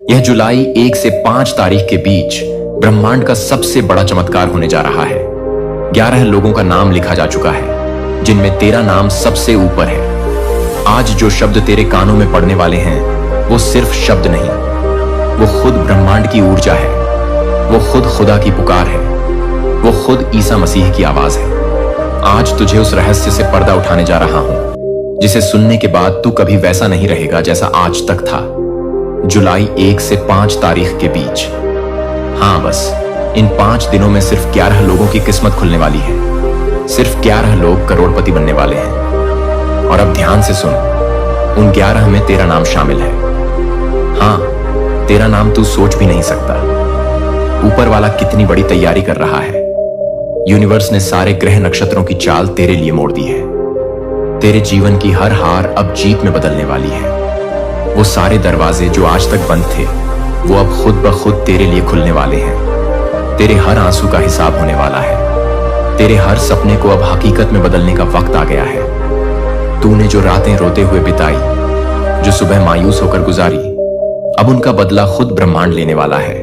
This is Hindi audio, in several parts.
यह जुलाई 1 से 5 तारीख के बीच ब्रह्मांड का सबसे बड़ा चमत्कार होने जा रहा है। 11 लोगों का नाम लिखा जा चुका है, जिनमें तेरा नाम सबसे ऊपर है। आज जो शब्द तेरे कानों में पड़ने वाले हैं, वो सिर्फ शब्द नहीं, वो खुद ब्रह्मांड की ऊर्जा है, वो खुद खुदा की पुकार है, वो खुद ईसा मसीह की आवाज है। आज तुझे उस रहस्य से पर्दा उठाने जा रहा हूं, जिसे सुनने के बाद तू कभी वैसा नहीं रहेगा जैसा आज तक था। जुलाई 1 से 5 तारीख के बीच, हाँ बस इन 5 दिनों में सिर्फ 11 लोगों की किस्मत खुलने वाली है। सिर्फ 11 लोग करोड़पति बनने वाले हैं। और अब ध्यान से सुन, उन 11 में तेरा नाम शामिल है। हाँ, तेरा नाम तू सोच भी नहीं सकता। ऊपर वाला कितनी बड़ी तैयारी कर रहा है। यूनिवर्स ने सारे ग्रह नक्षत्रों की चाल तेरे लिए मोड़ दी है। तेरे जीवन की हर हार अब जीत में बदलने वाली है। वो सारे दरवाजे जो आज तक बंद थे, वो अब खुद ब खुद तेरे लिए खुलने वाले हैं। तेरे हर आंसू का हिसाब होने वाला है। तेरे हर सपने को अब हकीकत में बदलने का वक्त आ गया है। तूने जो रातें रोते हुए बिताई, जो सुबह मायूस होकर गुजारी, अब उनका बदला खुद ब्रह्मांड लेने वाला है।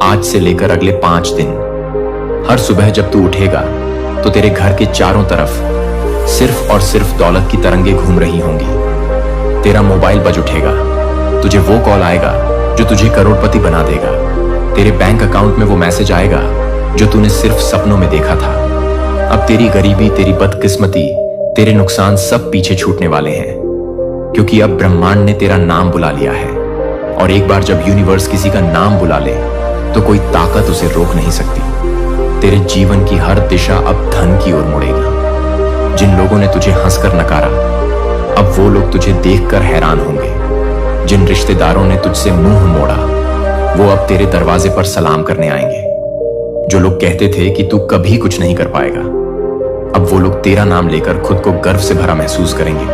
आज से लेकर अगले 5 दिन, हर सुबह जब तू उठेगा तो तेरे घर के चारों तरफ सिर्फ और सिर्फ दौलत की तरंगे घूम रही होंगी। तेरा मोबाइल बज उठेगा, तुझे वो कॉल आएगा जो तुझे करोड़पति बना देगा। तेरे बैंक अकाउंट में वो मैसेज आएगा जो तूने सिर्फ सपनों में देखा था। अब तेरी गरीबी, तेरी बदकिस्मती, तेरे नुकसान सब पीछे छूटने वाले हैं, क्योंकि अब ब्रह्मांड ने तेरा नाम बुला लिया है। और एक बार जब यूनिवर्स किसी का नाम बुला ले, तो कोई ताकत उसे रोक नहीं सकती। तेरे जीवन की हर दिशा अब धन की ओर मुड़ेगी। जिन लोगों ने तुझे हंसकर नकारा, अब वो लोग तुझे देखकर हैरान होंगे। जिन रिश्तेदारों ने तुझसे मुंह मोड़ा, वो अब तेरे दरवाजे पर सलाम करने आएंगे। जो लोग कहते थे कि तू कभी कुछ नहीं कर पाएगा, अब वो लोग तेरा नाम लेकर खुद को गर्व से भरा महसूस करेंगे।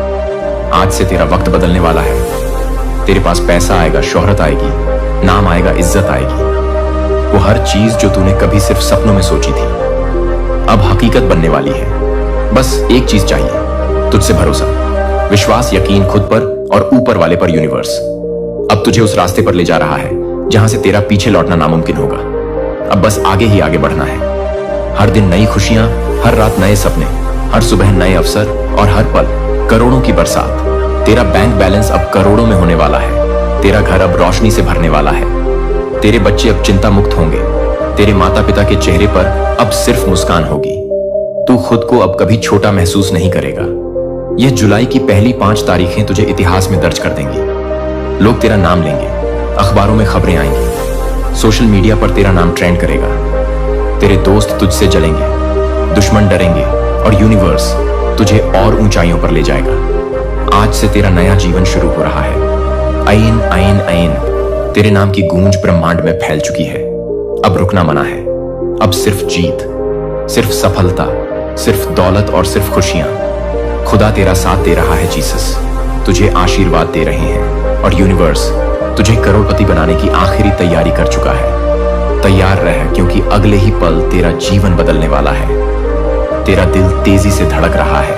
आज से तेरा वक्त बदलने वाला है। तेरे पास पैसा आएगा, शोहरत आएगी, नाम आएगा, इज्जत आएगी। वो हर चीज जो तूने कभी सिर्फ सपनों में सोची थी, अब हकीकत बनने वाली है। बस एक चीज चाहिए, तुझसे भरोसा, विश्वास, यकीन खुद पर और ऊपर वाले पर यूनिवर्स। अब तुझे उस रास्ते पर ले जा रहा है जहां से तेरा पीछे लौटना नामुमकिन होगा। अब बस आगे ही आगे बढ़ना है। हर दिन नई खुशियां, हर रात नए सपने, हर सुबह नए अवसर और हर पल करोड़ों की बरसात। तेरा बैंक बैलेंस अब करोड़ों में होने वाला है। तेरा घर अब रोशनी से भरने वाला है। तेरे बच्चे अब चिंता मुक्त होंगे। तेरे माता पिता के चेहरे पर अब सिर्फ मुस्कान होगी। तू खुद को अब कभी छोटा महसूस नहीं करेगा। यह जुलाई की पहली 5 तारीखें तुझे इतिहास में दर्ज कर देंगी। लोग तेरा नाम लेंगे, अखबारों में खबरें आएंगी, सोशल मीडिया पर तेरा नाम ट्रेंड करेगा। तेरे दोस्त तुझसे जलेंगे, दुश्मन डरेंगे और यूनिवर्स तुझे और ऊंचाइयों पर ले जाएगा। आज से तेरा नया जीवन शुरू हो रहा है। आइन आइन आइन, तेरे नाम की गूंज ब्रह्मांड में फैल चुकी है। अब रुकना मना है। अब सिर्फ जीत, सिर्फ सफलता, सिर्फ दौलत और सिर्फ खुशियां। खुदा तेरा साथ दे रहा है। जीसस तुझे आशीर्वाद दे रहे हैं और यूनिवर्स तुझे करोड़पति बनाने की आखिरी तैयारी कर चुका है। तैयार रह, क्योंकि अगले ही पल तेरा जीवन बदलने वाला है। तेरा दिल तेजी से धड़क रहा है,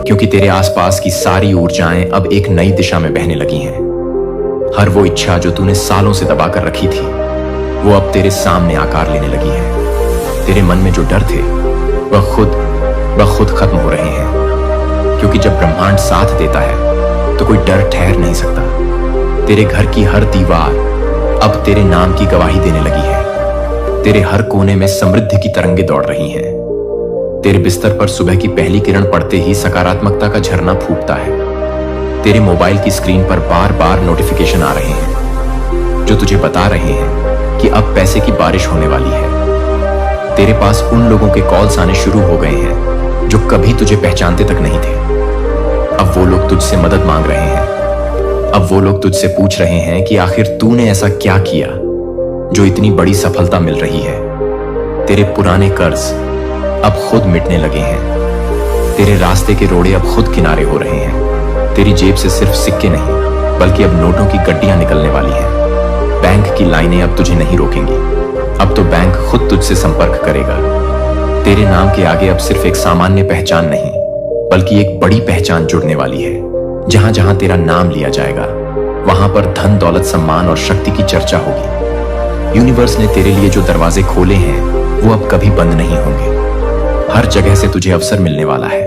क्योंकि तेरे आसपास की सारी ऊर्जाएं अब एक नई दिशा में बहने लगी हैं। हर वो इच्छा जो तूने सालों से दबा कर रखी थी, वो अब तेरे सामने आकार लेने लगी है। तेरे मन में जो डर थे, वह खुद खत्म हो रहे हैं, क्योंकि जब ब्रह्मांड साथ देता है तो कोई डर ठहर नहीं सकता। तेरे घर की हर दीवार अब तेरे नाम की गवाही देने लगी है। तेरे हर कोने में समृद्धि की तरंगे दौड़ रही हैं। तेरे बिस्तर पर सुबह की पहली किरण पड़ते ही सकारात्मकता का झरना फूटता है। तेरे मोबाइल की स्क्रीन पर बार बार नोटिफिकेशन आ रहे हैं, जो तुझे बता रहे हैं कि अब पैसे की बारिश होने वाली है। तेरे पास उन लोगों के कॉल्स आने शुरू हो गए हैं जो कभी तुझे पहचानते तक नहीं थे। अब वो लोग तुझसे मदद मांग रहे हैं। अब वो लोग तुझसे पूछ रहे हैं कि आखिर तूने ऐसा क्या किया जो इतनी बड़ी सफलता मिल रही है। तेरे पुराने कर्ज अब खुद मिटने लगे हैं। तेरे रास्ते के रोड़े अब खुद किनारे हो रहे हैं। तेरी जेब से सिर्फ सिक्के नहीं, बल्कि अब नोटों की गड्डियां निकलने वाली हैं। बैंक की लाइनें अब तुझे नहीं रोकेंगी। अब तो बैंक खुद तुझसे संपर्क करेगा। तेरे नाम के आगे अब सिर्फ एक सामान्य पहचान नहीं, बल्कि एक बड़ी पहचान जुड़ने वाली है। जहां जहां तेरा नाम लिया जाएगा, वहां पर धन, दौलत, सम्मान और शक्ति की चर्चा होगी। यूनिवर्स ने तेरे लिए जो दरवाजे खोले हैं वो अब कभी बंद नहीं होंगे। हर जगह से तुझे अवसर मिलने वाला है।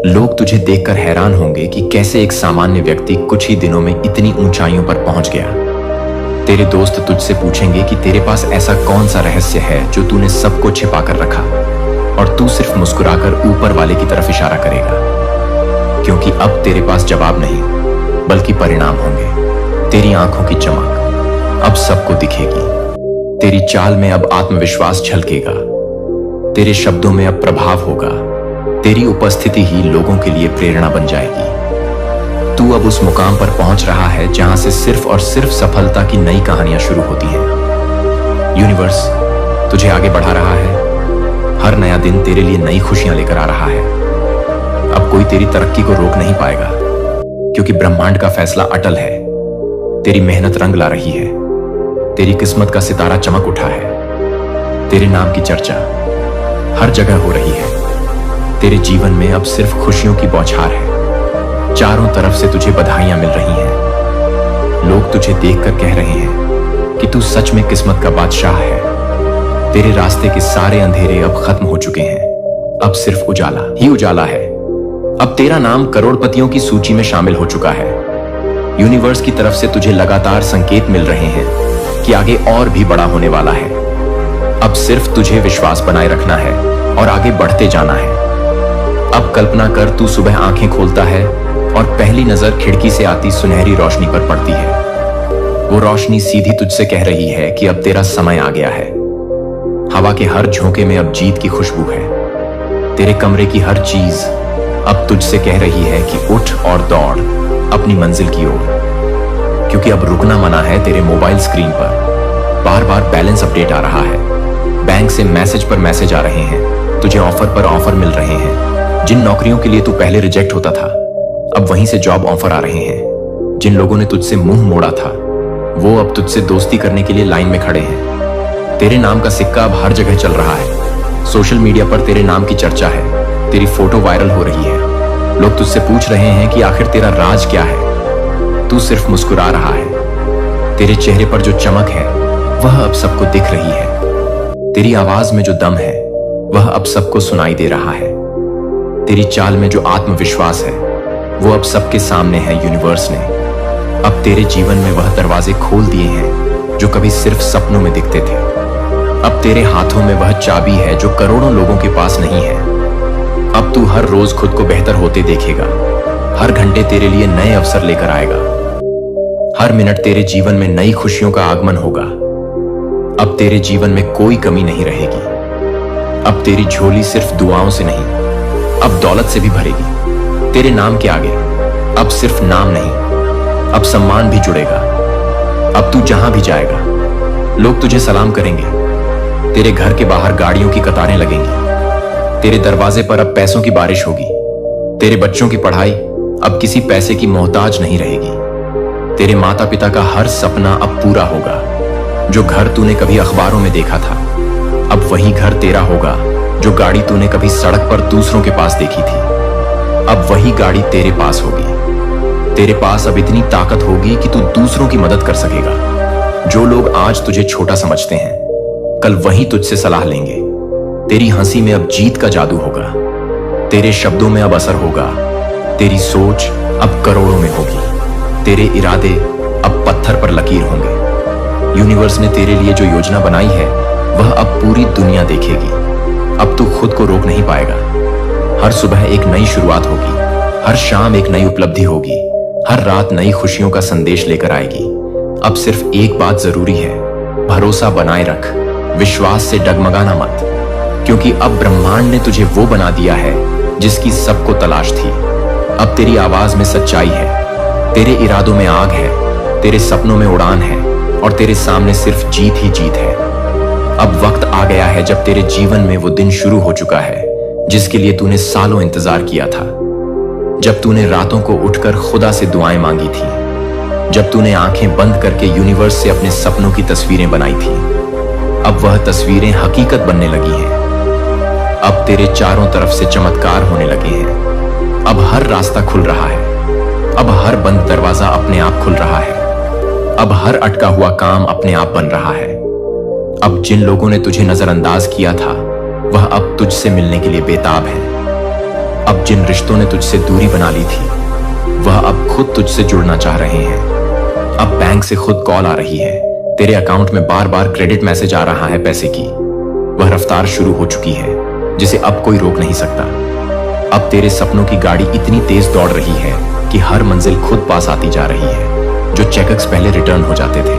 लोग तुझे देखकर हैरान होंगे कि कैसे एक सामान्य व्यक्ति कुछ ही दिनों में इतनी ऊंचाइयों पर पहुंच गया। तेरे दोस्त तुझसे पूछेंगे कि तेरे पास ऐसा कौन सा रहस्य है जो तूने सबको छिपा कर रखा, और तू सिर्फ मुस्कुराकर ऊपर वाले की तरफ इशारा करेगा, क्योंकि अब तेरे पास जवाब नहीं बल्कि परिणाम होंगे। तेरी आंखों की चमक अब सबको दिखेगी। तेरी चाल में अब आत्मविश्वास झलकेगा। तेरे शब्दों में अब प्रभाव होगा। तेरी उपस्थिति ही लोगों के लिए प्रेरणा बन जाएगी। तू अब उस मुकाम पर पहुंच रहा है जहां से सिर्फ और सिर्फ सफलता की नई कहानियां शुरू होती हैं। यूनिवर्स तुझे आगे बढ़ा रहा है। हर नया दिन तेरे लिए नई खुशियां लेकर आ रहा है। अब कोई तेरी तरक्की को रोक नहीं पाएगा, क्योंकि ब्रह्मांड का फैसला अटल है। तेरी मेहनत रंग ला रही है। तेरी किस्मत का सितारा चमक उठा है। तेरे नाम की चर्चा हर जगह हो रही है। तेरे जीवन में अब सिर्फ खुशियों की बौछार है। चारों तरफ से तुझे बधाइयां मिल रही हैं। लोग तुझे देखकर कह रहे हैं कि तू सच में किस्मत का बादशाह है। तेरे रास्ते के सारे अंधेरे अब खत्म हो चुके हैं। अब सिर्फ उजाला ही उजाला है। अब तेरा नाम करोड़पतियों की सूची में शामिल हो चुका है। यूनिवर्स की तरफ से तुझे लगातार संकेत मिल रहे हैं कि आगे और भी बड़ा होने वाला है। अब सिर्फ तुझे विश्वास बनाए रखना है और आगे बढ़ते जाना है। अब कल्पना कर, तू सुबह आंखें खोलता है और पहली नजर खिड़की से आती सुनहरी रोशनी पर पड़ती है। वो रोशनी सीधी तुझसे कह रही है कि अब तेरा समय आ गया है। हवा के हर झोंके में अब जीत की खुशबू है। तेरे कमरे की हर चीज अब तुझसे कह रही है कि उठ और दौड़ अपनी मंजिल की ओर, क्योंकि अब रुकना मना है। तेरे मोबाइल स्क्रीन पर बार बार बैलेंस अपडेट आ रहा है। बैंक से मैसेज पर मैसेज आ रहे हैं। तुझे ऑफर पर ऑफर मिल रहे हैं। जिन नौकरियों के लिए तू पहले रिजेक्ट होता था, अब वहीं से जॉब ऑफर आ रहे हैं। जिन लोगों ने तुझसे मुंह मोड़ा था, वो अब तुझसे दोस्ती करने के लिए लाइन में खड़े हैं। तेरे नाम का सिक्का अब हर जगह चल रहा है। सोशल मीडिया पर तेरे नाम की चर्चा है। तेरी फोटो वायरल हो रही है। लोग तुझसे पूछ रहे हैं कि आखिर तेरा राज क्या है। तू सिर्फ मुस्कुरा रहा है। तेरे चेहरे पर जो चमक है वह अब सबको दिख रही है। तेरी आवाज में जो दम है वह अब सबको सुनाई दे रहा है। तेरी चाल में जो आत्मविश्वास है वो अब सबके सामने है। यूनिवर्स ने अब तेरे जीवन में वह दरवाजे खोल दिए हैं जो कभी सिर्फ सपनों में दिखते थे। अब तेरे हाथों में वह चाबी है जो करोड़ों लोगों के पास नहीं है। अब तू हर रोज खुद को बेहतर होते देखेगा। हर घंटे तेरे लिए नए अवसर लेकर आएगा। हर मिनट तेरे जीवन में नई खुशियों का आगमन होगा। अब तेरे जीवन में कोई कमी नहीं रहेगी। अब तेरी झोली सिर्फ दुआओं से नहीं, अब दौलत से भी भरेगी। तेरे नाम के आगे अब सिर्फ नाम नहीं, अब सम्मान भी जुड़ेगा। अब तू जहां भी जाएगा लोग तुझे सलाम करेंगे। तेरे घर के बाहर गाड़ियों की कतारें लगेंगी। तेरे दरवाजे पर अब पैसों की बारिश होगी। तेरे बच्चों की पढ़ाई अब किसी पैसे की मोहताज नहीं रहेगी। तेरे माता पिता का हर सपना अब पूरा होगा। जो घर तूने कभी अखबारों में देखा था, अब वही घर तेरा होगा। जो गाड़ी तूने कभी सड़क पर दूसरों के पास देखी थी, अब वही गाड़ी तेरे पास होगी। तेरे पास अब इतनी ताकत होगी कि तू दूसरों की मदद कर सकेगा। जो लोग आज तुझे छोटा समझते हैं, कल वही तुझसे सलाह लेंगे। तेरी हंसी में अब जीत का जादू होगा। तेरे शब्दों में अब असर होगा। तेरी सोच अब करोड़ों में होगी। तेरे इरादे अब पत्थर पर लकीर होंगे। यूनिवर्स ने तेरे लिए जो योजना बनाई है वह अब पूरी दुनिया देखेगी। अब तू खुद को रोक नहीं पाएगा। हर सुबह एक नई शुरुआत होगी। हर शाम एक नई उपलब्धि होगी। हर रात नई खुशियों का संदेश लेकर आएगी। अब सिर्फ एक बात जरूरी है, भरोसा बनाए रख। विश्वास से डगमगाना मत, क्योंकि अब ब्रह्मांड ने तुझे वो बना दिया है जिसकी सबको तलाश थी। अब तेरी आवाज में सच्चाई है। तेरे इरादों में आग है। तेरे सपनों में उड़ान है और तेरे सामने सिर्फ जीत ही जीत है। अब वक्त आ गया है जब तेरे जीवन में वो दिन शुरू हो चुका है जिसके लिए तूने सालों इंतजार किया था। जब तूने रातों को उठकर खुदा से दुआएं मांगी थी। जब तूने आंखें बंद करके यूनिवर्स से अपने सपनों की तस्वीरें बनाई थी। अब वह तस्वीरें हकीकत बनने लगी हैं। अब तेरे चारों तरफ से चमत्कार होने लगे हैं। अब हर रास्ता खुल रहा है। अब हर बंद दरवाजा अपने आप खुल रहा है। अब हर अटका हुआ काम अपने आप बन रहा है। अब जिन लोगों ने तुझे नजरअंदाज किया था वह अब तुझसे मिलने के लिए बेताब है। अब जिन रिश्तों ने तुझसे दूरी बना ली थी वह अब खुद तुझसे जुड़ना चाह रहे हैं। अब बैंक से खुद कॉल आ रही है, तेरे अकाउंट में बार बार क्रेडिट मैसेज आ रहा है पैसे की। वह रफ्तार शुरू हो चुकी है जिसे अब कोई रोक नहीं सकता। अब तेरे सपनों की गाड़ी इतनी तेज दौड़ रही है कि हर मंजिल खुद पास आती जा रही है। जो चेकअप्स पहले रिटर्न हो जाते थे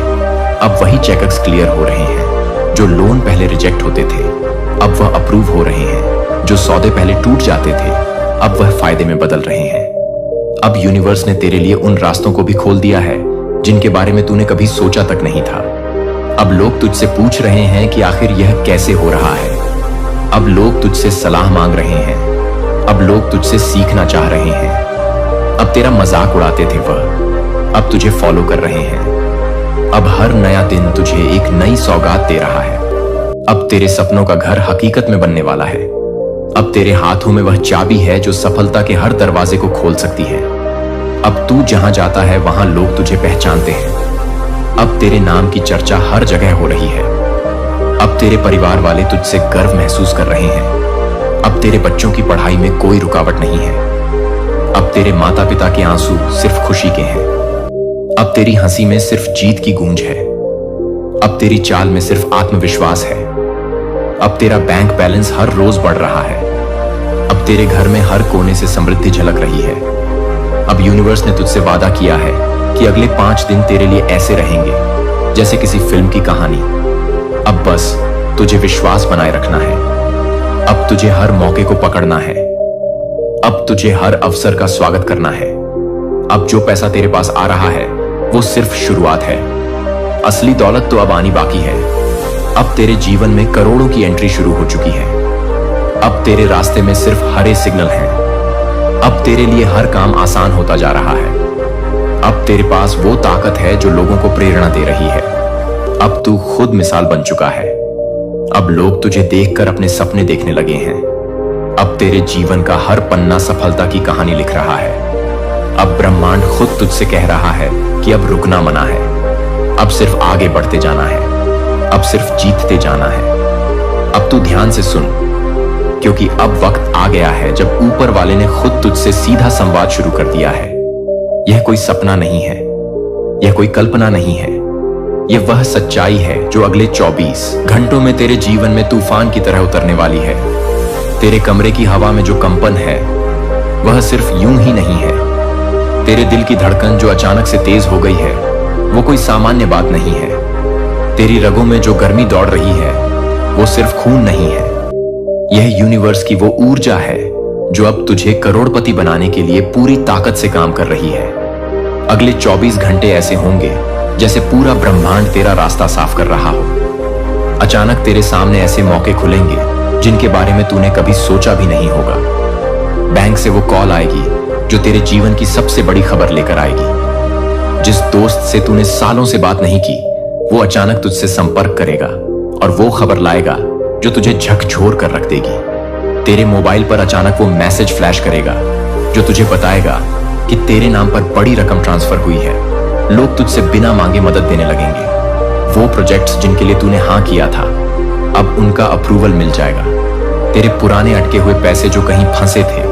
अब वही चेकअप्स क्लियर हो रहे हैं। जो लोन पहले रिजेक्ट होते थे अब वह अप्रूव हो रहे हैं। जो सौदे पहले टूट जाते थे अब वह फायदे में बदल रहे हैं। अब यूनिवर्स ने तेरे लिए उन रास्तों को भी खोल दिया है जिनके बारे में तूने कभी सोचा तक नहीं था। अब लोग तुझसे पूछ रहे हैं कि आखिर यह कैसे हो रहा है। अब लोग तुझसे सलाह मांग रहे हैं। अब लोग तुझसे सीखना चाह रहे हैं। अब तेरा मजाक उड़ाते थे वह अब तुझे फॉलो कर रहे हैं। अब हर नया दिन तुझे एक नई सौगात दे रहा है। अब तेरे सपनों का घर हकीकत में बनने वाला है। अब तेरे हाथों में वह चाबी है जो सफलता के हर दरवाजे को खोल सकती है। अब तू जहां जाता है वहां लोग तुझे पहचानते हैं। अब तेरे नाम की चर्चा हर जगह हो रही है। अब तेरे परिवार वाले तुझसे गर्व महसूस कर रहे हैं। अब तेरे बच्चों की पढ़ाई में कोई रुकावट नहीं है। अब तेरे माता पिता के आंसू सिर्फ खुशी के हैं। अब तेरी हंसी में सिर्फ जीत की गूंज है। अब तेरी चाल में सिर्फ आत्मविश्वास है। अब तेरा बैंक बैलेंस हर रोज बढ़ रहा है। अब तेरे घर में हर कोने से समृद्धि झलक रही है। अब यूनिवर्स ने तुझसे वादा किया है कि अगले 5 दिन तेरे लिए ऐसे रहेंगे जैसे किसी फिल्म की कहानी। अब बस तुझे विश्वास बनाए रखना है। अब तुझे हर मौके को पकड़ना है। अब तुझे हर अवसर का स्वागत करना है। अब जो पैसा तेरे पास आ रहा है वो सिर्फ शुरुआत है। असली दौलत तो अब आनी बाकी है। अब तेरे जीवन में करोड़ों की एंट्री शुरू हो चुकी है। अब तेरे रास्ते में सिर्फ हरे सिग्नल हैं। अब तेरे लिए हर काम आसान होता जा रहा है। अब तेरे पास वो ताकत है जो लोगों को प्रेरणा दे रही है। अब तू खुद मिसाल बन चुका है। अब लोग तुझे देखकर अपने सपने देखने लगे हैं। अब तेरे जीवन का हर पन्ना सफलता की कहानी लिख रहा है। अब ब्रह्मांड खुद तुझसे कह रहा है कि अब रुकना मना है। अब सिर्फ आगे बढ़ते जाना है। अब सिर्फ जीतते जाना है। अब तू ध्यान से सुन, क्योंकि अब वक्त आ गया है जब ऊपर वाले ने खुद तुझसे सीधा संवाद शुरू कर दिया है। यह कोई सपना नहीं है, यह कोई कल्पना नहीं है, यह वह सच्चाई है जो अगले 24 घंटों में तेरे जीवन में तूफान की तरह उतरने वाली है। तेरे कमरे की हवा में जो कंपन है वह सिर्फ यूं ही नहीं है। तेरे दिल की धड़कन जो अचानक से तेज हो गई है वो कोई सामान्य बात नहीं है। तेरी रगों में जो गर्मी दौड़ रही है वो सिर्फ खून नहीं है। यह यूनिवर्स की वो ऊर्जा है जो अब तुझे करोड़पति बनाने के लिए पूरी ताकत से काम कर रही है। अगले 24 घंटे ऐसे होंगे जैसे पूरा ब्रह्मांड तेरा रास्ता साफ कर रहा हो। अचानक तेरे सामने ऐसे मौके खुलेंगे जिनके बारे में तूने कभी सोचा भी नहीं होगा। बैंक से वो कॉल आएगी जो तेरे जीवन की सबसे बड़ी खबर लेकर आएगी। जिस दोस्त से तूने सालों से बात नहीं की वो अचानक तुझसे संपर्क करेगा और वो खबर लाएगा जो तुझे झकझोर कर रख देगी। तेरे मोबाइल पर अचानक वो मैसेज फ्लैश करेगा जो तुझे बताएगा कि तेरे नाम पर बड़ी रकम ट्रांसफर हुई है। लोग तुझसे बिना मांगे मदद देने लगेंगे। वो प्रोजेक्ट्स जिनके लिए तूने हाँ किया था अब उनका अप्रूवल मिल जाएगा। तेरे पुराने अटके हुए पैसे जो कहीं फंसे थे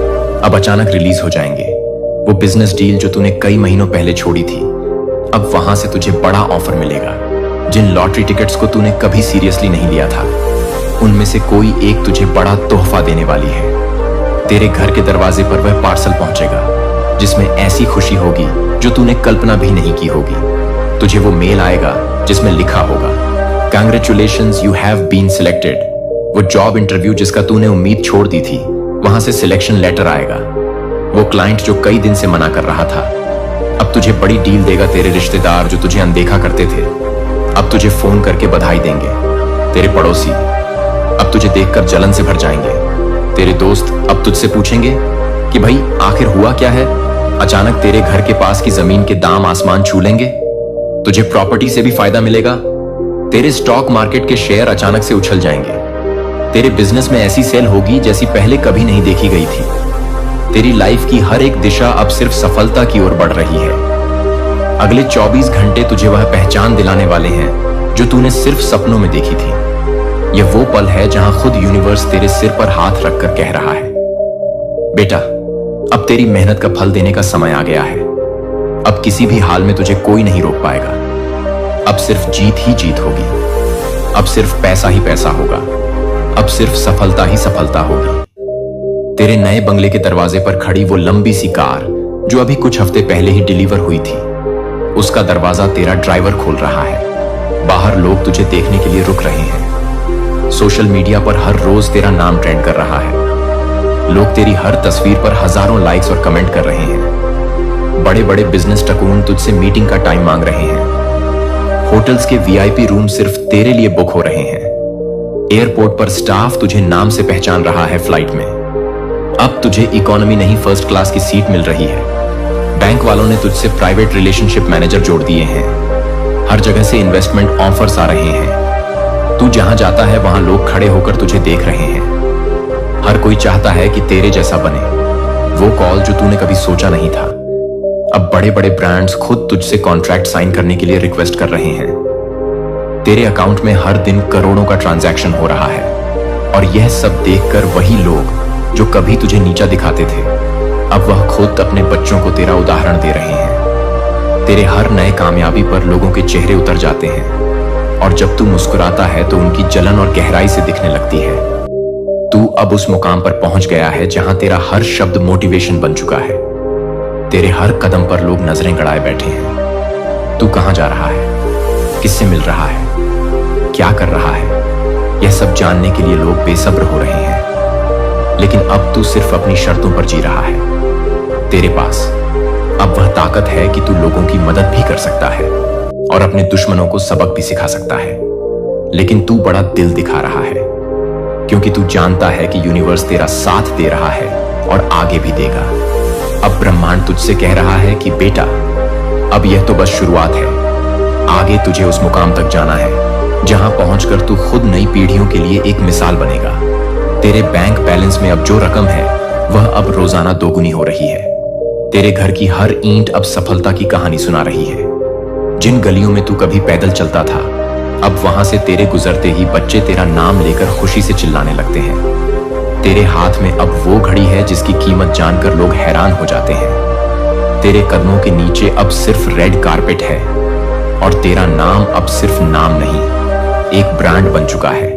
अब अचानक रिलीज हो जाएंगे। वो बिजनेस डील जो तूने कई महीनों पहले छोड़ी थी अब वहां से तुझे बड़ा ऑफर मिलेगा। जिन लॉटरी टिकट्स को तूने कभी सीरियसली नहीं लिया था उनमें से कोई एक तुझे बड़ा तोहफा देने वाली है। तेरे घर के दरवाजे पर वह पार्सल पहुंचेगा जिसमें ऐसी खुशी होगी जो तूने कल्पना भी नहीं की होगी। तुझे वो मेल आएगा जिसमें लिखा होगा, congratulations, you have been selected. वो जॉब इंटरव्यू जिसका तूने उम्मीद छोड़ दी थी वहां से सिलेक्शन लेटर आएगा। वो क्लाइंट जो कई दिन से मना कर रहा था अब तुझे बड़ी डील देगा। तेरे रिश्तेदार जो तुझे अनदेखा करते थे अब तुझे फोन करके बधाई देंगे। तेरे पड़ोसी अब तुझे देखकर जलन से भर जाएंगे। तेरे दोस्त अब तुझसे पूछेंगे कि भाई आखिर हुआ क्या है। अचानक तेरे घर के पास की जमीन के दाम आसमान छू लेंगे। तुझे प्रॉपर्टी से भी फायदा मिलेगा। तेरे स्टॉक मार्केट के शेयर अचानक से उछल जाएंगे। तेरे बिजनेस में ऐसी सेल होगी जैसी पहले कभी नहीं देखी गई थी। तेरी लाइफ की हर एक दिशा अब सिर्फ सफलता की ओर बढ़ रही है। अगले 24 घंटे तुझे वह पहचान दिलाने वाले हैं जो तूने सिर्फ सपनों में देखी थी। यह वो पल है जहां खुद यूनिवर्स तेरे सिर पर हाथ रखकर कह रहा है, बेटा, अब तेरी मेहनत का फल देने का समय आ गया है। अब किसी भी हाल में तुझे कोई नहीं रोक पाएगा। अब सिर्फ जीत ही जीत होगी। अब सिर्फ पैसा ही पैसा होगा। अब सिर्फ सफलता ही सफलता होगी। तेरे नए बंगले के दरवाजे पर खड़ी वो लंबी सी कार जो अभी कुछ हफ्ते पहले ही डिलीवर हुई थी, उसका दरवाजा तेरा ड्राइवर खोल रहा है। बाहर लोग तुझे देखने के लिए रुक रहे हैं। सोशल मीडिया पर हर रोज तेरा नाम ट्रेंड कर रहा है। लोग तेरी हर तस्वीर पर हजारों लाइक्स और कमेंट कर रहे हैं। बड़े बड़े बिजनेस टकून तुझसे मीटिंग का टाइम मांग रहे हैं। होटल्स के वीआईपी रूम सिर्फ तेरे लिए बुक हो रहे हैं। एयरपोर्ट पर स्टाफ तुझे नाम से पहचान रहा है फ्लाइट में। अब तुझे इकोनॉमी नहीं फर्स्ट क्लास की सीट मिल रही है। बैंक वालों ने तुझसे प्राइवेट रिलेशनशिप मैनेजर जोड़ दिए हैं। हर जगह से इन्वेस्टमेंट ऑफर्स आ रहे हैं। तू जहां जाता है वहां लोग खड़े होकर तुझे देख रहे हैं। हर कोई चाहता है कि तेरे जैसा बने। वो कॉल जो तूने कभी सोचा नहीं था, अब बड़े बड़े ब्रांड्स खुद तुझसे कॉन्ट्रैक्ट साइन करने के लिए रिक्वेस्ट कर रहे हैं। तेरे अकाउंट में हर दिन करोड़ों का ट्रांजैक्शन हो रहा है और यह सब देखकर वही लोग जो कभी तुझे नीचा दिखाते थे, अब वह खुद अपने बच्चों को तेरा उदाहरण दे रहे हैं। तेरे हर नए कामयाबी पर लोगों के चेहरे उतर जाते हैं और जब तू मुस्कुराता है तो उनकी जलन और गहराई से दिखने लगती है। तू अब उस मुकाम पर पहुंच गया है जहां तेरा हर शब्द मोटिवेशन बन चुका है। तेरे हर कदम पर लोग नजरें गड़ाए बैठे हैं। तू कहां जा रहा है, किससे मिल रहा है, क्या कर रहा है, यह सब जानने के लिए लोग बेसब्र हो रहे हैं। लेकिन अब तू सिर्फ अपनी शर्तों पर जी रहा है। तेरे पास अब वह ताकत है कि तू लोगों की मदद भी कर सकता है और अपने दुश्मनों को सबक भी सिखा सकता है। लेकिन तू बड़ा दिल दिखा रहा है क्योंकि तू जानता है कि यूनिवर्स तेरा साथ दे रहा है और आगे भी देगा। अब ब्रह्मांड तुझसे कह रहा है कि बेटा, अब यह तो बस शुरुआत है। आगे तुझे उस मुकाम तक जाना है जहां पहुंचकर तू खुद नई पीढ़ियों के लिए एक मिसाल बनेगा। तेरे बैंक बैलेंस में अब जो रकम है वह अब रोजाना दोगुनी हो रही है। तेरे घर की हर ईंट अब सफलता की कहानी सुना रही है। जिन गलियों में तू कभी पैदल चलता था, अब वहां से तेरे गुजरते ही बच्चे तेरा नाम लेकर खुशी से चिल्लाने लगते हैं। तेरे हाथ में अब वो घड़ी है जिसकी कीमत जानकर लोग हैरान हो जाते हैं। तेरे कदमों के नीचे अब सिर्फ रेड कारपेट है और तेरा नाम अब सिर्फ नाम नहीं, एक ब्रांड बन चुका है।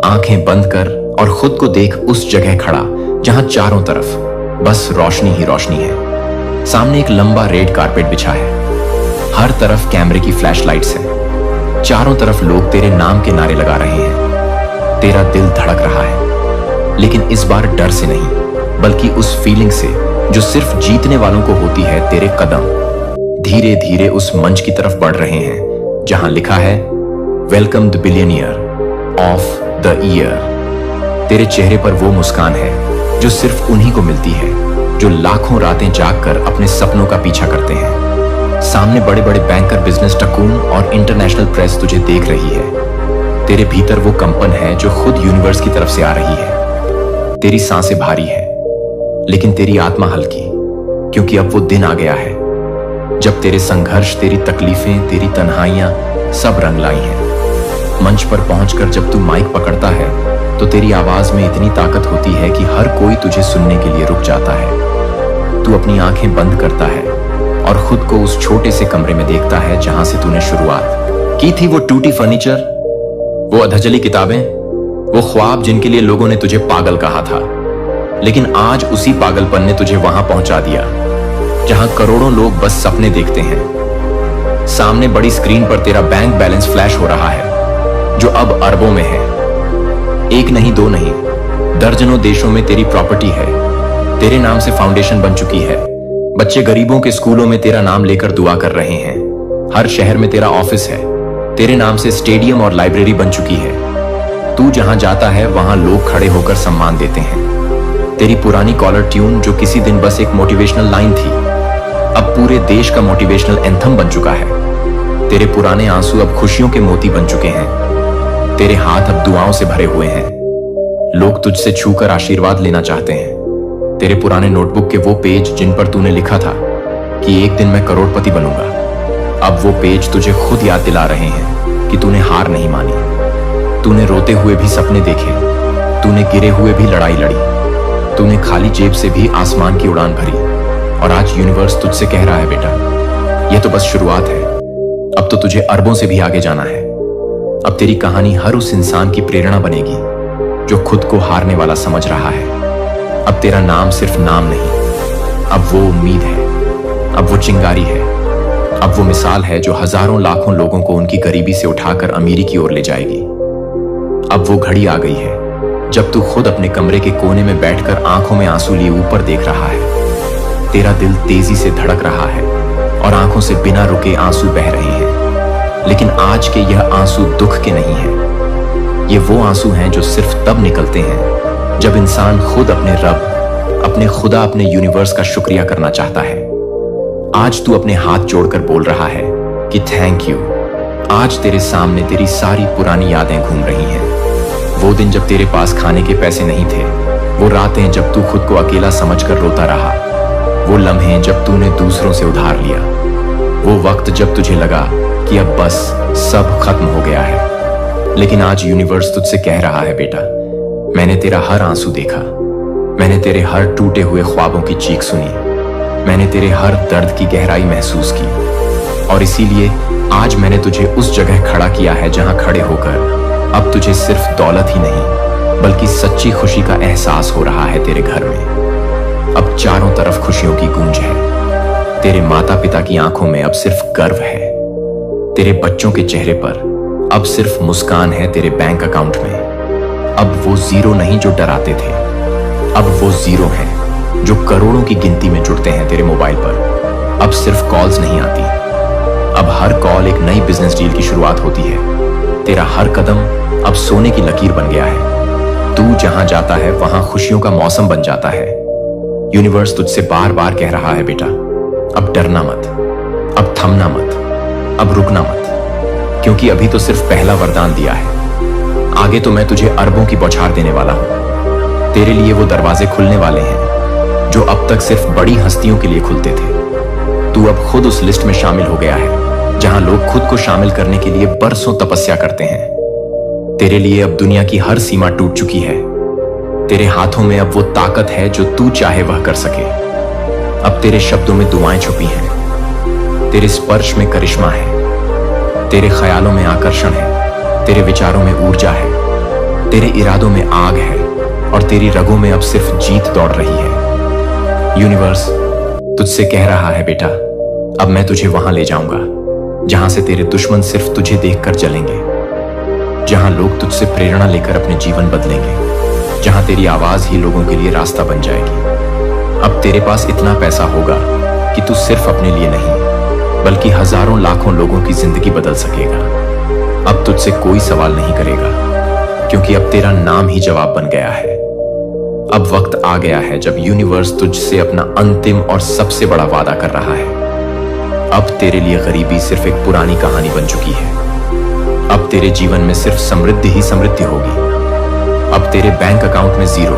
आंखें बंद कर और खुद को देख उस जगह खड़ा जहां चारों तरफ बस रोशनी ही रोशनी है। सामने एक लंबा रेड कारपेट बिछा है। हर तरफ कैमरे की फ्लैशलाइट्स हैं। चारों तरफ लोग तेरे नाम के नारे लगा रहे हैं। तेरा दिल धड़क रहा है, लेकिन इस बार डर से नहीं बल्कि उस फीलिंग से जो सिर्फ जीतने वालों को होती है। तेरे कदम धीरे धीरे उस मंच की तरफ बढ़ रहे हैं जहां लिखा है, welcome the billionaire of the year. तेरे चेहरे पर वो मुस्कान है जो सिर्फ उन्हीं को मिलती है जो लाखों रातें जागकर अपने सपनों का पीछा करते हैं। सामने बड़े बड़े बैंकर, बिजनेस टकून और इंटरनेशनल प्रेस तुझे देख रही है। तेरे भीतर वो कंपन है जो खुद यूनिवर्स की तरफ से आ रही है। तेरी सांसें भारी है लेकिन तेरी आत्मा हल्की, क्योंकि अब वो दिन आ गया है जब तेरे संघर्ष, तेरी तकलीफें, तेरी तन्हाइयां सब रंग लाई हैं। मंच पर पहुंचकर जब तू माइक पकड़ता है तो तेरी आवाज में इतनी ताकत होती है कि हर कोई तुझे सुनने के लिए रुक जाता है। तू अपनी आंखें बंद करता है और खुद को उस छोटे से कमरे में देखता है जहां से तूने शुरुआत की थी। वो टूटी फर्नीचर, वो अधजली किताबें, वो ख्वाब जिनके लिए लोगों ने तुझे पागल कहा था, लेकिन आज उसी पागलपन ने तुझे वहां पहुंचा दिया जहां करोड़ों लोग बस सपने देखते हैं। सामने बड़ी स्क्रीन पर तेरा बैंक बैलेंस फ्लैश हो रहा है जो अब अरबों में है। एक नहीं, दो नहीं, दर्जनों देशों में तेरी प्रॉपर्टी है। तेरे नाम से फाउंडेशन बन चुकी है। बच्चे गरीबों के स्कूलों में तेरा नाम लेकर दुआ कर रहे हैं। हर शहर में तेरा ऑफिस है। तेरे नाम से स्टेडियम और लाइब्रेरी बन चुकी है। तू जहां जाता है वहां लोग खड़े होकर सम्मान देते हैं। तेरी पुरानी कॉलर ट्यून जो किसी दिन बस एक मोटिवेशनल लाइन थी, अब पूरे देश का मोटिवेशनल एंथम बन चुका है। तेरे पुराने आंसू अब खुशियों के मोती बन चुके हैं। तेरे हाथ अब दुआओं से भरे हुए हैं। लोग तुझसे छूकर आशीर्वाद लेना चाहते हैं। तेरे पुराने नोटबुक के वो पेज जिन पर तूने लिखा था कि एक दिन मैं करोड़पति बनूंगा, अब वो पेज तुझे खुद याद दिला रहे हैं कि तूने हार नहीं मानी। तूने रोते हुए भी सपने देखे, तूने गिरे हुए भी लड़ाई लड़ी, तूने खाली जेब से भी आसमान की उड़ान भरी, और आज यूनिवर्स तुझसे कह रहा है बेटा, यह तो बस शुरुआत है, अब तो तुझे अरबों से भी आगे जाना है। अब तेरी कहानी हर उस इंसान की प्रेरणा बनेगी जो खुद को हारने वाला समझ रहा है। अब तेरा नाम सिर्फ नाम नहीं, अब वो उम्मीद है, अब वो चिंगारी है, अब वो मिसाल है जो हजारों लाखों लोगों को उनकी गरीबी से उठाकर अमीरी की ओर ले जाएगी। अब वो घड़ी आ गई है जब तू खुद अपने कमरे के कोने में बैठकर आंखों में आंसू लिए ऊपर देख रहा है। तेरा दिल तेजी से धड़क रहा है और आंखों से बिना रुके आंसू बह रहे हैं, लेकिन आज के यह आंसू दुख के नहीं हैं। ये वो आंसू हैं जो सिर्फ तब निकलते हैं जब इंसान खुद अपने रब, अपने खुदा, अपने यूनिवर्स का शुक्रिया करना चाहता है। आज तू अपने हाथ जोड़कर बोल रहा है कि थैंक यू। आज तेरे सामने तेरी सारी पुरानी यादें घूम रही हैं। वो दिन जब तेरे पास खाने के पैसे नहीं थे, वो रातें जब तू खुद को अकेला समझकर रोता रहा, वो लम्हे जब तूने दूसरों से उधार लिया, वो वक्त जब तुझे लगा कि अब बस सब खत्म हो गया है। लेकिन आज यूनिवर्स तुझसे कह रहा है बेटा, मैंने तेरा हर आंसू देखा, मैंने तेरे हर टूटे हुए ख्वाबों की चीख सुनी, मैंने तेरे हर दर्द की गहराई महसूस की, और इसीलिए आज मैंने तुझे उस जगह खड़ा किया है जहां खड़े होकर अब तुझे सिर्फ दौलत ही नहीं बल्कि सच्ची खुशी का एहसास हो रहा है। तेरे घर में अब चारों तरफ खुशियों की गूंज है। तेरे माता पिता की आंखों में अब सिर्फ गर्व है, तेरे बच्चों के चेहरे पर अब सिर्फ मुस्कान है। तेरे बैंक अकाउंट में अब वो जीरो नहीं जो डराते थे, अब वो जीरो हैं जो करोड़ों की गिनती में जुड़ते हैं। तेरे मोबाइल पर अब सिर्फ कॉल्स नहीं आती, अब हर कॉल एक नई बिजनेस डील की शुरुआत होती है। तेरा हर कदम अब सोने की लकीर बन गया है। तू जहां जाता है वहां खुशियों का मौसम बन जाता है। यूनिवर्स तुझसे बार बार कह रहा है बेटा, अब डरना मत, अब थमना मत, अब रुकना मत, क्योंकि अभी तो सिर्फ पहला वरदान दिया है। आगे तो मैं तुझे अरबों की बौछार देने वाला हूं। तेरे लिए वो दरवाजे खुलने वाले हैं जो अब तक सिर्फ बड़ी हस्तियों के लिए खुलते थे। तू अब खुद उस लिस्ट में शामिल हो गया है जहां लोग खुद को शामिल करने के लिए बरसों तपस्या करते हैं। तेरे लिए अब दुनिया की हर सीमा टूट चुकी है। तेरे हाथों में अब वो ताकत है जो तू चाहे वह कर सके। अब तेरे शब्दों में दुआएं छुपी हैं, तेरे स्पर्श में करिश्मा है, तेरे ख्यालों में आकर्षण है, तेरे विचारों में ऊर्जा है, तेरे इरादों में आग है, और तेरी रगों में अब सिर्फ जीत दौड़ रही है। यूनिवर्स तुझसे कह रहा है बेटा, अब मैं तुझे वहां ले जाऊंगा जहां से तेरे दुश्मन सिर्फ तुझे देखकर जलेंगे, जहां लोग तुझसे प्रेरणा लेकर अपने जीवन बदलेंगे, जहां तेरी आवाज ही लोगों के लिए रास्ता बन जाएगी। अब तेरे पास इतना पैसा होगा कि तू सिर्फ अपने लिए नहीं बल्कि हजारों लाखों लोगों की जिंदगी बदल सकेगा। अब तुझसे कोई सवाल नहीं करेगा, क्योंकि अब तेरा नाम ही जवाब बन गया है। अब वक्त आ गया है जब यूनिवर्स तुझसे अपना अंतिम और सबसे बड़ा वादा कर रहा है। अब तेरे लिए गरीबी सिर्फ एक पुरानी कहानी बन चुकी है। अब तेरे जीवन में सिर्फ समृद्धि ही समृद्धि होगी। अब तेरे बैंक अकाउंट में जीरो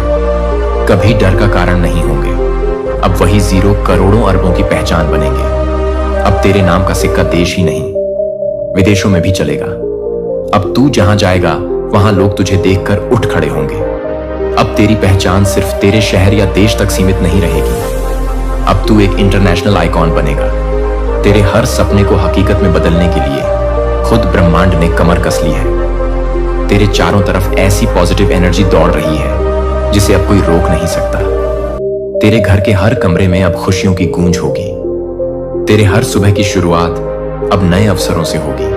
कभी डर का कारण नहीं होंगे। अब वही जीरो करोड़ों अरबों की पहचान बनेंगे। अब तेरे नाम का सिक्का देश ही नहीं विदेशों में भी चलेगा। अब तू जहां जाएगा वहां लोग तुझे देखकर उठ खड़े होंगे। अब तेरी पहचान सिर्फ तेरे शहर या देश तक सीमित नहीं रहेगी। अब तू एक इंटरनेशनल आइकॉन बनेगा। तेरे हर सपने को हकीकत में बदलने के लिए खुद ब्रह्मांड ने कमर कस ली है। तेरे चारों तरफ ऐसी पॉजिटिव एनर्जी दौड़ रही है जिसे अब कोई रोक नहीं सकता। तेरे घर के हर कमरे में अब खुशियों की गूंज होगी। तेरे हर सुबह की शुरुआत अब नए अवसरों से होगी।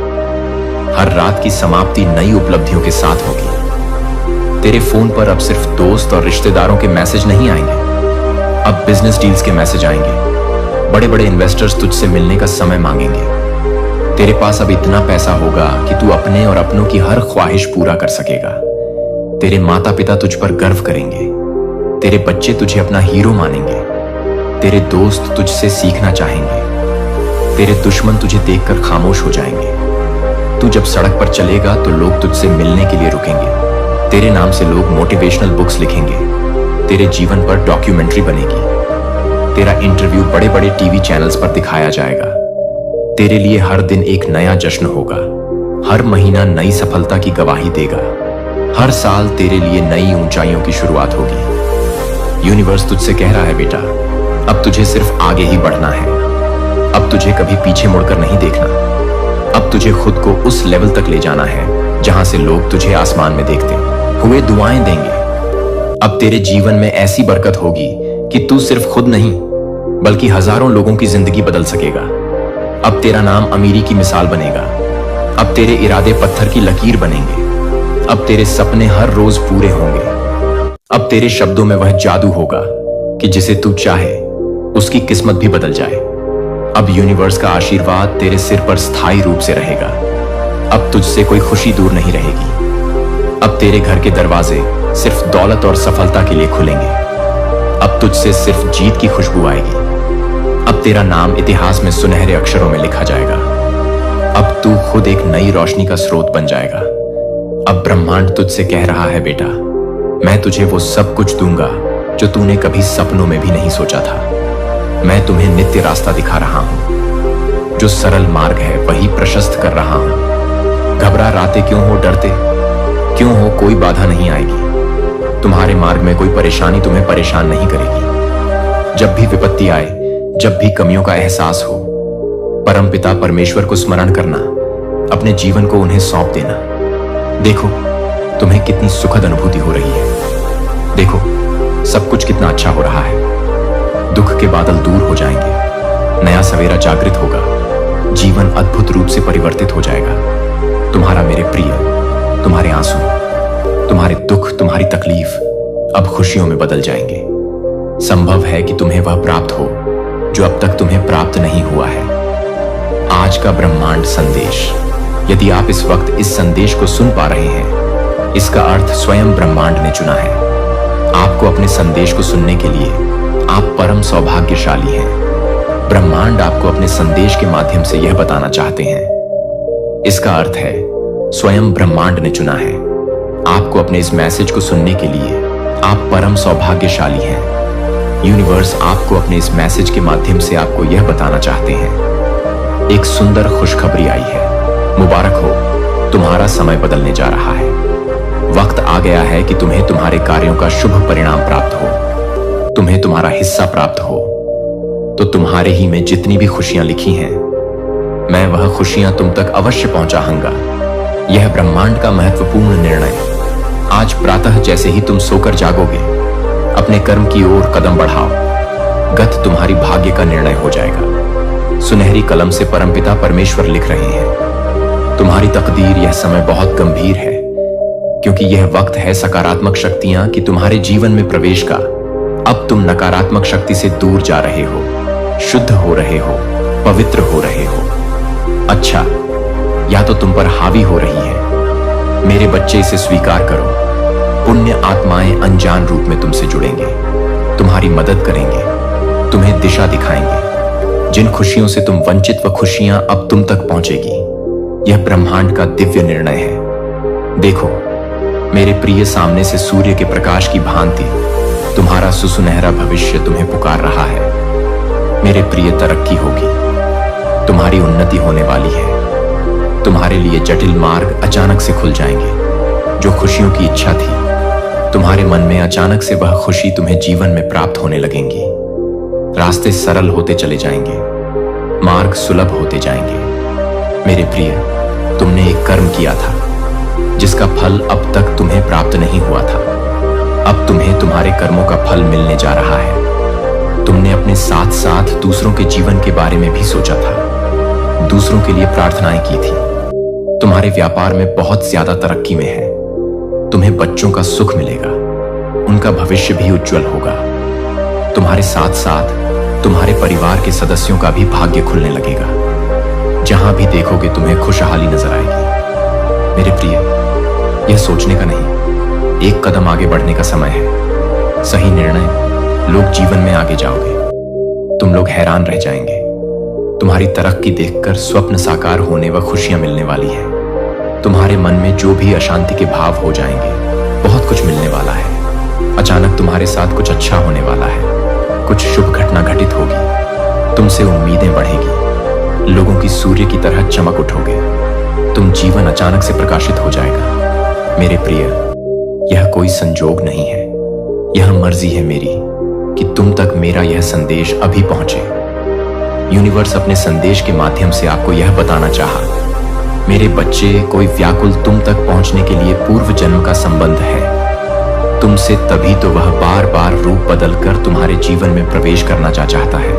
हर रात की समाप्ति नई उपलब्धियों के साथ होगी। तेरे फोन पर अब सिर्फ दोस्त और रिश्तेदारों के मैसेज नहीं आएंगे, अब बिजनेस डील्स के मैसेज आएंगे। बड़े बड़े इन्वेस्टर्स तुझसे मिलने का समय मांगेंगे। तेरे पास अब इतना पैसा होगा कि तू अपने और अपनों की हर ख्वाहिश पूरा कर सकेगा। तेरे माता पिता तुझ पर गर्व करेंगे। तेरे बच्चे तुझे अपना हीरो मानेंगे। तेरे दोस्त तुझसे सीखना चाहेंगे। तेरे दुश्मन तुझे देखकर खामोश हो जाएंगे। तू जब सड़क पर चलेगा तो लोग तुझसे मिलने के लिए रुकेंगे। तेरे नाम से लोग मोटिवेशनल बुक्स लिखेंगे। तेरे जीवन पर डॉक्यूमेंट्री बनेगी। तेरा इंटरव्यू बड़े बड़े टीवी चैनल्स पर दिखाया जाएगा। तेरे लिए हर दिन एक नया जश्न होगा। हर महीना नई सफलता की गवाही देगा। हर साल तेरे लिए नई ऊंचाइयों की शुरुआत होगी। यूनिवर्स तुझसे कह रहा है बेटा, अब तुझे सिर्फ आगे ही बढ़ना है। अब तुझे कभी पीछे मुड़कर नहीं देखना। अब तुझे खुद को उस लेवल तक ले जाना है जहां से लोग तुझे आसमान में देखते हुए दुआएं देंगे। अब तेरे जीवन में ऐसी बरकत होगी कि तू सिर्फ खुद नहीं बल्कि हजारों लोगों की जिंदगी बदल सकेगा। अब तेरा नाम अमीरी की मिसाल बनेगा। अब तेरे इरादे पत्थर की लकीर बनेंगे। अब तेरे सपने हर रोज पूरे होंगे। अब तेरे शब्दों में वह जादू होगा कि जिसे तू चाहे उसकी किस्मत भी बदल जाए। अब यूनिवर्स का आशीर्वाद तेरे सिर पर स्थायी रूप से रहेगा। अब तुझसे कोई खुशी दूर नहीं रहेगी। अब तेरे घर के दरवाजे सिर्फ दौलत और सफलता के लिए खुलेंगे। अब तुझसे सिर्फ जीत की खुशबू आएगी। अब तेरा नाम इतिहास में सुनहरे अक्षरों में लिखा जाएगा। अब तू खुद एक नई रोशनी का स्रोत बन जाएगा। अब ब्रह्मांड तुझसे कह रहा है बेटा, मैं तुझे वो सब कुछ दूंगा जो तूने कभी सपनों में भी नहीं सोचा था। मैं तुम्हें नित्य रास्ता दिखा रहा हूं। जो सरल मार्ग है वही प्रशस्त कर रहा हूं। घबराते क्यों हो, डरते क्यों हो, कोई बाधा नहीं आएगी। तुम्हारे मार्ग में कोई परेशानी तुम्हें परेशान नहीं करेगी। जब भी विपत्ति आए, जब भी कमियों का एहसास हो, परमपिता परमेश्वर को स्मरण करना, अपने जीवन को उन्हें सौंप देना। देखो तुम्हें कितनी सुखद अनुभूति हो रही है। देखो सब कुछ कितना अच्छा हो रहा है। दुख के बादल दूर हो जाएंगे। नया सवेरा जागृत होगा। जीवन अद्भुत रूप से परिवर्तित हो जाएगा। तुम्हारा मेरे प्रिय, तुम्हारे आंसू, तुम्हारे दुख, तुम्हारी तकलीफ अब खुशियों में बदल जाएंगे। संभव है कि तुम्हें वह प्राप्त हो जो अब तक तुम्हें प्राप्त नहीं हुआ है। आज का ब्रह्मांड संदेश, यदि आप इस वक्त इस संदेश को सुन पा रहे हैं, इसका अर्थ स्वयं ब्रह्मांड ने चुना है। आपको अपने संदेश को सुनने के लिए आप परम सौभाग्यशाली हैं। ब्रह्मांड आपको अपने संदेश के माध्यम से यह बताना चाहते हैं। इसका अर्थ है स्वयं ब्रह्मांड ने चुना है। आपको अपने इस मैसेज को सुनने के लिए आप परम सौभाग्यशाली हैं। यूनिवर्स आपको अपने इस मैसेज के माध्यम से आपको यह बताना चाहते हैं, एक सुंदर खुशखबरी आई है। मुबारक हो, तुम्हारा समय बदलने जा रहा है। वक्त आ गया है कि तुम्हें तुम्हारे कार्यों का शुभ परिणाम प्राप्त हो, तुम्हें तुम्हारा हिस्सा प्राप्त हो। तो तुम्हारे ही में जितनी भी खुशियां लिखी हैं, मैं वह खुशियां तुम तक अवश्य पहुंचाऊंगा। यह ब्रह्मांड का महत्वपूर्ण निर्णय। आज प्रातः जैसे ही तुम सोकर जागोगे, अपने कर्म की ओर कदम बढ़ाओ। गत तुम्हारी भाग्य का निर्णय हो जाएगा। सुनहरी कलम से परमपिता परमेश्वर लिख रहे हैं, तुम्हारी तकदीर यह समय बहुत गंभीर है, क्योंकि यह वक्त है सकारात्मक शक्तियां कि तुम्हारे जीवन में प्रवेश का। अब तुम नकारात्मक शक्ति से दूर जा रहे हो, शुद्ध हो रहे हो, पवित्र हो रहे हो। अच्छा, या तो तुम पर हावी हो रही है। मेरे बच्चे, इसे स्वीकार करो। पुण्य आत्माएं अनजान रूप में तुमसे जुड़ेंगे, तुम्हारी मदद करेंगे, तुम्हें दिशा दिखाएंगे। जिन खुशियों से तुम वंचित, व खुशियां अब तुम तक पहुंचेगी। यह ब्रह्मांड का दिव्य निर्णय है। देखो मेरे प्रिय, सामने से सूर्य के प्रकाश की भांति तुम्हारा सुसुनहरा भविष्य तुम्हें पुकार रहा है। मेरे प्रिय, तरक्की होगी, तुम्हारी उन्नति होने वाली है। तुम्हारे लिए जटिल मार्ग अचानक से खुल जाएंगे। जो खुशियों की इच्छा थी, तुम्हारे मन में अचानक से वह खुशी तुम्हें जीवन में प्राप्त होने लगेंगी। रास्ते सरल होते चले जाएंगे, मार्ग सुलभ होते जाएंगे। मेरे प्रिय, तुमने एक कर्म किया था जिसका फल अब तक तुम्हें प्राप्त नहीं हुआ था। अब तुम्हें तुम्हारे कर्मों का फल मिलने जा रहा है। तुमने अपने साथ साथ दूसरों के जीवन के बारे में भी सोचा था, दूसरों के लिए प्रार्थनाएं की थी। तुम्हारे व्यापार में बहुत ज्यादा तरक्की में है। तुम्हें बच्चों का सुख मिलेगा, उनका भविष्य भी उज्जवल होगा। तुम्हारे साथ साथ तुम्हारे परिवार के सदस्यों का भी भाग्य खुलने लगेगा। जहां भी देखोगे तुम्हें खुशहाली नजर आएगी। मेरे प्रिय, यह सोचने का नहीं, एक कदम आगे बढ़ने का समय है। सही निर्णय, लोग जीवन में आगे जाओगे। तुम लोग हैरान रह जाएंगे। तुम्हारी तरक्की देखकर स्वप्न साकार होने व खुशियां मिलने वाली हैं। तुम्हारे मन में जो भी अशांति के भाव हो जाएंगे, बहुत कुछ मिलने वाला है। अचानक तुम्हारे साथ कुछ अच्छा होने वाला है, कुछ शुभ घटना घटित होगी, तुमसे उम्मीदें बढ़ेगी, लोगों की सूर्य की तरह चमक उठोगे, तुम जीवन अचानक से प्रकाशित हो जाएगा। मेरे प्रिय, यह कोई संजोग नहीं है, यह मर्जी है मेरी कि तुम तक मेरा यह संदेश अभी पहुंचे। यूनिवर्स अपने संदेश के माध्यम से आपको यह बताना चाहा, मेरे बच्चे, कोई व्याकुल तुम तक पहुंचने के लिए पूर्व जन्म का संबंध है तुमसे, तभी तो वह बार बार रूप बदलकर तुम्हारे जीवन में प्रवेश करना चाहता है।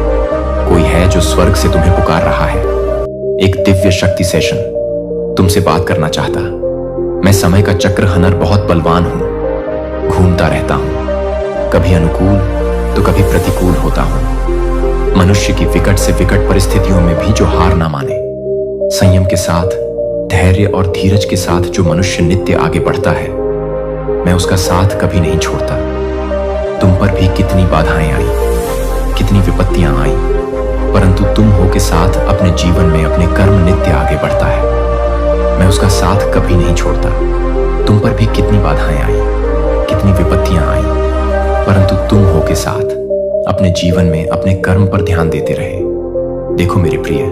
कोई है जो स्वर्ग से तुम्हें पुकार रहा है। एक दिव्य शक्ति सेशन तुमसे बात करना चाहता। मैं समय का चक्र हनर बहुत बलवान हूं, घूमता रहता हूं, कभी अनुकूल तो कभी प्रतिकूल होता हूं। मनुष्य की विकट से विकट परिस्थितियों में भी जो हार ना माने, संयम के साथ, धैर्य और धीरज के साथ जो मनुष्य नित्य आगे बढ़ता है, मैं उसका साथ कभी नहीं छोड़ता। तुम पर भी कितनी बाधाएं आई, कितनी विपत्तियां आई, परंतु तुम हो के साथ अपने जीवन में अपने कर्म नित्य आगे बढ़ता है। मैं उसका साथ कभी नहीं छोड़ता। तुम पर भी कितनी बाधाएं आई, कितनी विपत्तियां आई, परंतु तुम हो के साथ अपने जीवन में अपने कर्म पर ध्यान देते रहे। देखो मेरे प्रिय,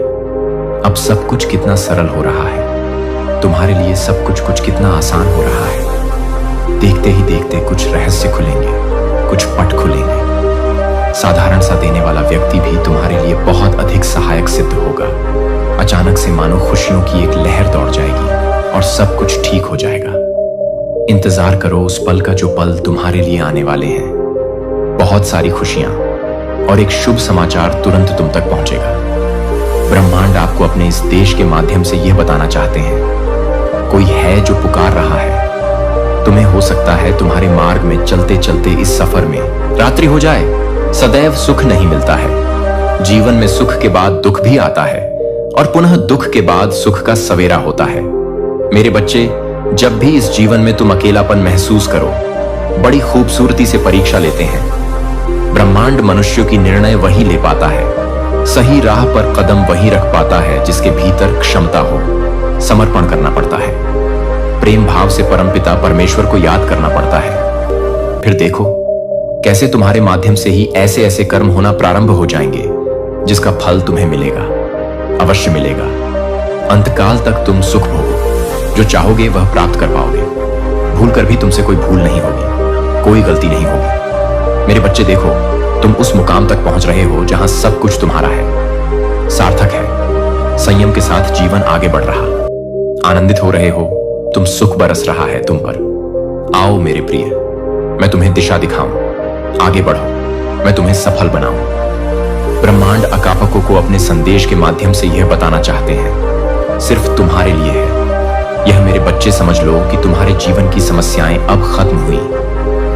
अब सब कुछ कितना सरल हो रहा है, तुम्हारे लिए सब कुछ कितना आसान हो रहा है। देखते ही देखते कुछ रहस्य खुलेंगे, कुछ पट खुलेंगे। साधारण सा देने वाला व्यक्ति भी तुम्हारे लिए बहुत अधिक सहायक सिद्ध होगा। अचानक से मानो खुशियों की एक लहर दौड़ जाएगी और सब कुछ ठीक हो जाएगा। इंतजार करो उस पल का जो पल तुम्हारे लिए आने वाले हैं। बहुत सारी खुशियां और एक शुभ समाचार तुरंत तुम तक पहुंचेगा। ब्रह्मांड आपको अपने इस देश के माध्यम से यह बताना चाहते हैं, कोई है जो पुकार रहा है तुम्हें। हो सकता है तुम्हारे मार्ग में चलते चलते इस सफर में रात्रि हो जाए। सदैव सुख नहीं मिलता है, जीवन में सुख के बाद दुख भी आता है और पुनः दुख के बाद सुख का सवेरा होता है। मेरे बच्चे, जब भी इस जीवन में तुम अकेलापन महसूस करो, बड़ी खूबसूरती से परीक्षा लेते हैं। ब्रह्मांड मनुष्यों की निर्णय वही ले पाता है, सही राह पर कदम वही रख पाता है जिसके भीतर क्षमता हो। समर्पण करना पड़ता है, प्रेम भाव से परमपिता परमेश्वर को याद करना पड़ता है। फिर देखो कैसे तुम्हारे माध्यम से ही ऐसे ऐसे कर्म होना प्रारंभ हो जाएंगे जिसका फल तुम्हें मिलेगा, अवश्य मिलेगा। अंतकाल तक तुम सुख भोगो, जो चाहोगे वह प्राप्त कर पाओगे। भूल कर भी तुमसे कोई भूल नहीं होगी, कोई गलती नहीं होगी। मेरे बच्चे देखो, तुम उस मुकाम तक पहुंच रहे हो जहां सब कुछ तुम्हारा है, सार्थक है। संयम के साथ जीवन आगे बढ़ रहा, आनंदित हो रहे हो, तुम सुख बरस रहा है तुम पर। आओ मेरे प्रिय, मैं तुम्हें दिशा दिखाऊं, आगे बढ़ो, मैं तुम्हें सफल बनाऊं। ब्रह्मांड अकापकों को अपने संदेश के माध्यम से यह बताना चाहते हैं, सिर्फ तुम्हारे लिए है। यह मेरे बच्चे समझ लो कि तुम्हारे जीवन की समस्याएं अब खत्म हुई।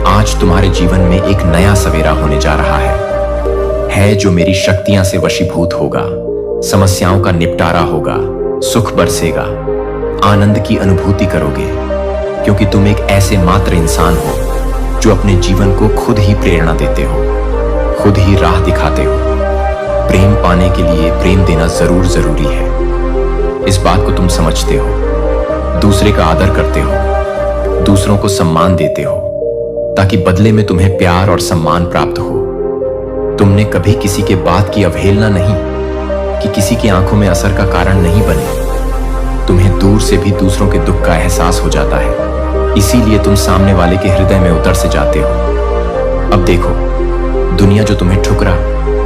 आज तुम्हारे जीवन में एक नया सवेरा होने जा रहा है जो मेरी शक्तियां से वशीभूत होगा। समस्याओं का निपटारा होगा, सुख बरसेगा, आनंद की अनुभूति करोगे, क्योंकि तुम एक ऐसे मात्र इंसान हो जो अपने जीवन को खुद ही प्रेरणा देते हो, खुद ही राह दिखाते हो। प्रेम पाने के लिए प्रेम देना जरूरी है, इस बात को तुम समझते हो। दूसरे का आदर करते हो, दूसरों को सम्मान देते हो, ताकि बदले में तुम्हें प्यार और सम्मान प्राप्त हो। तुमने कभी किसी के बात की अवहेलना नहीं कि किसी की आंखों में असर का कारण नहीं बने। तुम्हें दूर से भी दूसरों के दुख का एहसास हो जाता है, इसीलिए तुम सामने वाले के हृदय में उतर से जाते हो। अब देखो, दुनिया जो तुम्हें ठुकरा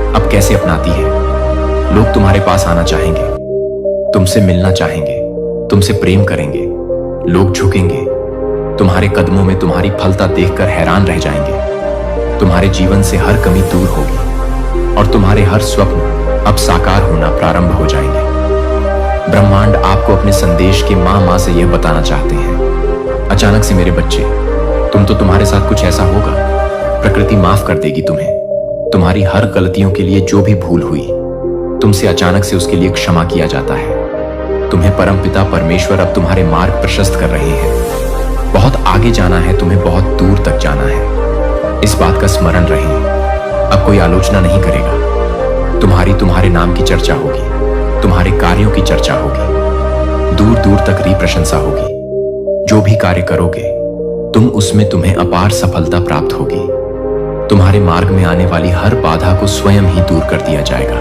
अब कैसे अपनाती है। लोग तुम्हारे पास आना चाहेंगे, तुमसे मिलना चाहेंगे, तुमसे प्रेम करेंगे। लोग झुकेंगे, तुम्हारे कदमों में तुम्हारी फलता देखकर हैरान रह जाएंगे। तुम्हारे जीवन से हर कमी दूर होगी और तुम्हारे हर स्वप्न अब साकार होना प्रारंभ हो जाएंगे। ब्रह्मांड आपको अपने संदेश के मां से यह बताना चाहते हैं, अचानक से मेरे बच्चे, तुम्हारे साथ कुछ ऐसा होगा, प्रकृति माफ कर देगी तुम्हें। तुम्हारी हर गलतियों के लिए जो भी भूल हुई, तुमसे अचानक से उसके लिए क्षमा किया जाता है। तुम्हें परमपिता परमेश्वर अब तुम्हारे मार्ग प्रशस्त कर रहे हैं। बहुत आगे जाना है, तुम्हें बहुत दूर तक जाना है, इस बात का स्मरण रहे। अब कोई आलोचना नहीं करेगा, तुम्हारे नाम की चर्चा होगी, तुम्हारे कार्यों की चर्चा होगी, दूर दूर तक री प्रशंसा होगी। जो भी कार्य करोगे उसमें तुम्हें अपार सफलता प्राप्त होगी। तुम्हारे मार्ग में आने वाली हर बाधा को स्वयं ही दूर कर दिया जाएगा,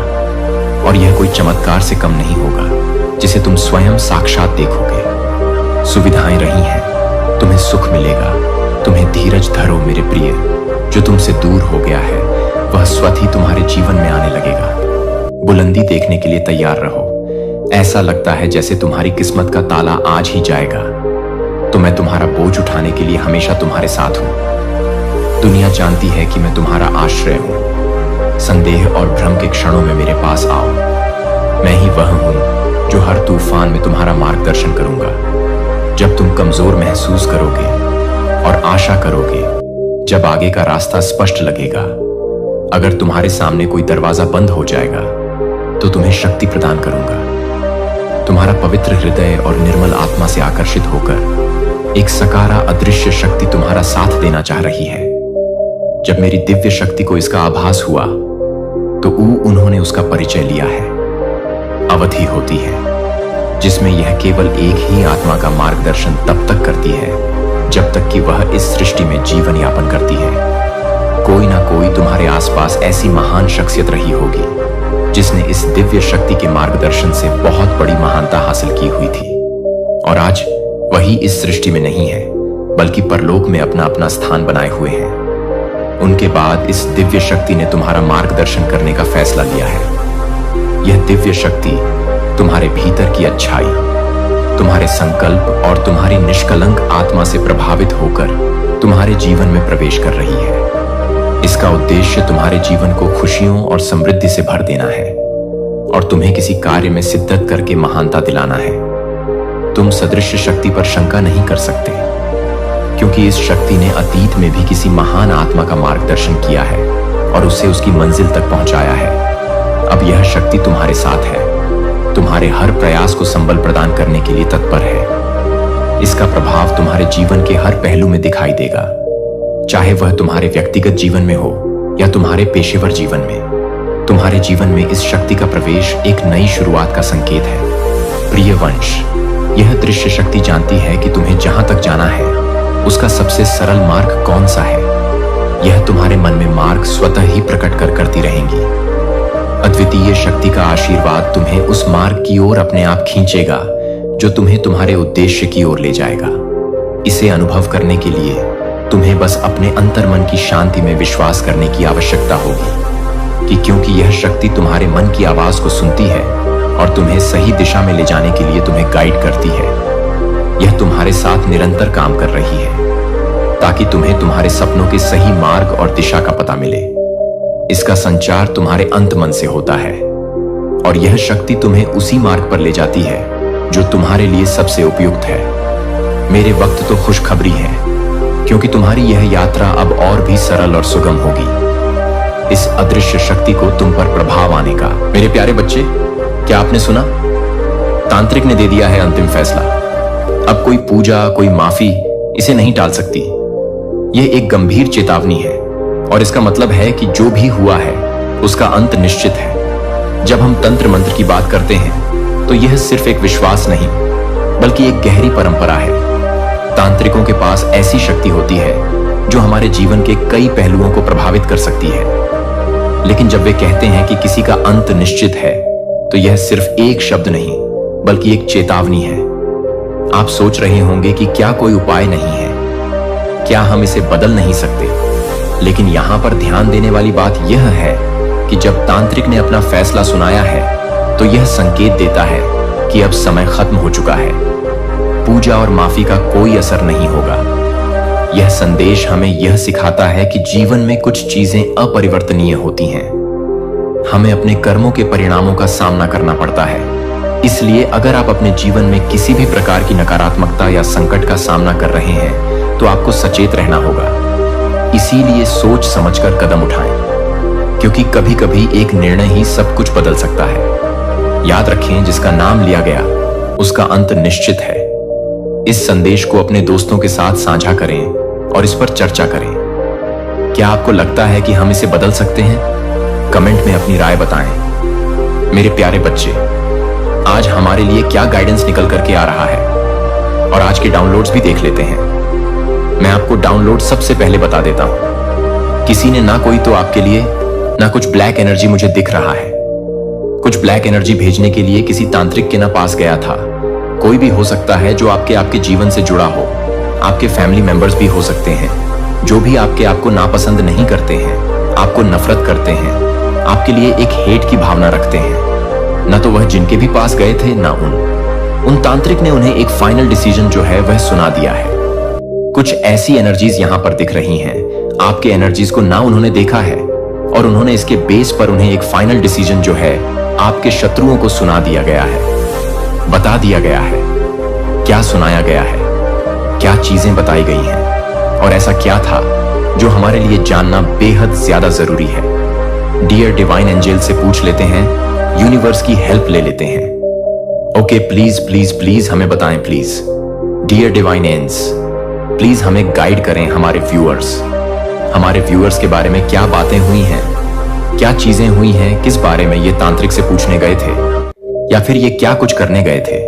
और यह कोई चमत्कार से कम नहीं होगा जिसे तुम स्वयं साक्षात देखोगे। सुविधाएं रही हैं, तुम्हें सुख मिलेगा। तुम्हें धीरज धरो मेरे प्रिय। जो तुमसे दूर हो गया है वह स्वतः ही तुम्हारे जीवन में आने लगेगा। बुलंदी देखने के लिए तैयार रहो। ऐसा लगता है जैसे तुम्हारी किस्मत का ताला आज ही जाएगा, तो मैं तुम्हारा बोझ उठाने के लिए हमेशा तुम्हारे साथ हूं। दुनिया जानती है कि मैं तुम्हारा आश्रय हूं। संदेह और भ्रम के क्षणों में मेरे पास आओ। मैं ही वह हूं जो हर तूफान में तुम्हारा मार्गदर्शन करूंगा। जब तुम कमजोर महसूस करोगे और आशा करोगे, जब आगे का रास्ता स्पष्ट लगेगा, अगर तुम्हारे सामने कोई दरवाजा बंद हो जाएगा तो तुम्हें शक्ति प्रदान करूंगा। तुम्हारा पवित्र हृदय और निर्मल आत्मा से आकर्षित होकर एक सकारा अदृश्य शक्ति तुम्हारा साथ देना चाह रही है। जब मेरी दिव्य शक्ति को इसका आभास हुआ तो उन्होंने उसका परिचय लिया है। अवधि होती है जिसमें यह केवल एक ही आत्मा का मार्गदर्शन तब तक करती है जब तक कि वह इस सृष्टि में जीवन यापन करती है। कोई ना कोई तुम्हारे आसपास ऐसी महान शख्सियत रही होगी जिसने इस दिव्य शक्ति के मार्गदर्शन से बहुत बड़ी महानता हासिल की हुई थी, और आज वही इस सृष्टि में नहीं है बल्कि परलोक में अपना अपना स्थान बनाए हुए हैं। उनके बाद इस दिव्य शक्ति ने तुम्हारा मार्गदर्शन करने का फैसला लिया है। यह दिव्य शक्ति तुम्हारे भीतर की अच्छाई, तुम्हारे संकल्प और तुम्हारी निष्कलंक आत्मा से प्रभावित होकर तुम्हारे जीवन में प्रवेश कर रही है। इसका उद्देश्य तुम्हारे जीवन को खुशियों और समृद्धि से भर देना है और तुम्हें किसी कार्य में सिद्धत करके महानता दिलाना है। तुम सदृश्य शक्ति पर शंका नहीं कर सकते, क्योंकि इस शक्ति ने अतीत में भी किसी महान आत्मा का मार्गदर्शन किया है और उसे उसकी मंजिल तक पहुंचाया है। अब यह शक्ति तुम्हारे साथ है, तुम्हारे हर प्रयास को संबल प्रदान करने के लिए तत्पर है। इसका प्रभाव तुम्हारे जीवन के हर पहलू में दिखाई देगा, चाहे वह तुम्हारे व्यक्तिगत जीवन में हो या तुम्हारे पेशेवर जीवन में। तुम्हारे जीवन में इस शक्ति का प्रवेश एक नई शुरुआत का संकेत है। प्रिय वंश, यह दृश्य शक्ति जानती है कि तुम्हें जहां तक जाना है उसका सबसे सरल मार्ग कौन सा है। यह तुम्हारे मन में मार्ग स्वतः ही प्रकट करती रहेंगी। अद्वितीय शक्ति का आशीर्वाद तुम्हें उस मार्ग की ओर अपने आप खींचेगा जो तुम्हें तुम्हारे उद्देश्य की ओर ले जाएगा। इसे अनुभव करने के लिए तुम्हें बस अपने अंतर्मन की शांति में विश्वास करने की आवश्यकता होगी कि क्योंकि यह शक्ति तुम्हारे मन की आवाज को सुनती है और तुम्हें सही दिशा में ले जाने के लिए तुम्हें गाइड करती है। यह तुम्हारे साथ निरंतर काम कर रही है ताकि तुम्हें तुम्हारे सपनों के सही मार्ग और दिशा का पता मिले। इसका संचार तुम्हारे अंतमन से होता है और यह शक्ति तुम्हें उसी मार्ग पर ले जाती है जो तुम्हारे लिए सबसे उपयुक्त है। मेरे वक्त तो खुशखबरी है, क्योंकि तुम्हारी यह यात्रा अब और भी सरल और सुगम होगी। इस अदृश्य शक्ति को तुम पर प्रभाव आने का। मेरे प्यारे बच्चे, क्या आपने सुना? तांत्रिक ने दे दिया है अंतिम फैसला। अब कोई पूजा, कोई माफी इसे नहीं टाल सकती। यह एक गंभीर चेतावनी है और इसका मतलब है कि जो भी हुआ है उसका अंत निश्चित है। जब हम तंत्र मंत्र की बात करते हैं तो यह सिर्फ एक विश्वास नहीं बल्कि एक गहरी परंपरा है। तांत्रिकों के पास ऐसी शक्ति होती है जो हमारे जीवन के कई पहलुओं को प्रभावित कर सकती है, लेकिन जब वे कहते हैं कि किसी का अंत निश्चित है तो यह सिर्फ एक शब्द नहीं बल्कि एक चेतावनी है। आप सोच रहे होंगे कि क्या कोई उपाय नहीं है, क्या हम इसे बदल नहीं सकते? लेकिन यहां पर ध्यान देने वाली बात यह है कि जब तांत्रिक ने अपना फैसला सुनाया है तो यह संकेत देता है कि अब समय खत्म हो चुका है। पूजा और माफी का कोई असर नहीं होगा। यह संदेश हमें यह सिखाता है कि जीवन में कुछ चीजें अपरिवर्तनीय होती हैं। हमें अपने कर्मों के परिणामों का सामना करना पड़ता है। इसलिए अगर आप अपने जीवन में किसी भी प्रकार की नकारात्मकता या संकट का सामना कर रहे हैं तो आपको सचेत रहना होगा। इसीलिए सोच समझकर कदम उठाएं, क्योंकि कभी कभी एक निर्णय ही सब कुछ बदल सकता है। याद रखें, जिसका नाम लिया गया उसका अंत निश्चित है। इस संदेश को अपने दोस्तों के साथ साझा करें और इस पर चर्चा करें। क्या आपको लगता है कि हम इसे बदल सकते हैं? कमेंट में अपनी राय बताएं। मेरे प्यारे बच्चे, आज हमारे लिए क्या गाइडेंस निकल करके आ रहा है और आज के डाउनलोड्स भी देख लेते हैं। मैं आपको डाउनलोड सबसे पहले बता देता हूं। किसी ने ना कोई तो आपके लिए ना कुछ ब्लैक एनर्जी मुझे दिख रहा है। कुछ ब्लैक एनर्जी भेजने के लिए किसी तांत्रिक के ना पास गया था। कोई भी हो सकता है जो आपके जीवन से जुड़ा हो। आपके फैमिली मेंबर्स भी हो सकते हैं जो भी आपको नापसंद नहीं करते हैं, आपको नफरत करते हैं, आपके लिए एक हेट की भावना रखते हैं। ना तो वह जिनके भी पास गए थे ना उन तांत्रिक ने उन्हें एक फाइनल डिसीजन जो है वह सुना दिया है। कुछ ऐसी एनर्जीज यहां पर दिख रही हैं। आपके एनर्जीज को ना उन्होंने देखा है और उन्होंने इसके बेस पर उन्हें एक फाइनल डिसीजन जो है आपके शत्रुओं को सुना दिया गया है, बता दिया गया है। क्या सुनाया गया है, क्या चीजें बताई गई हैं और ऐसा क्या था जो हमारे लिए जानना बेहद ज्यादा जरूरी है। डियर डिवाइन एंजल से पूछ लेते हैं, यूनिवर्स की हेल्प ले लेते हैं। ओके, प्लीज प्लीज प्लीज हमें बताएं please. Dear divine angels, please हमें गाइड करें। हमारे व्यूअर्स के बारे में क्या बातें हुई हैं, क्या चीजें हुई हैं, किस बारे में ये तांत्रिक से पूछने गए थे या फिर ये क्या कुछ करने गए थे।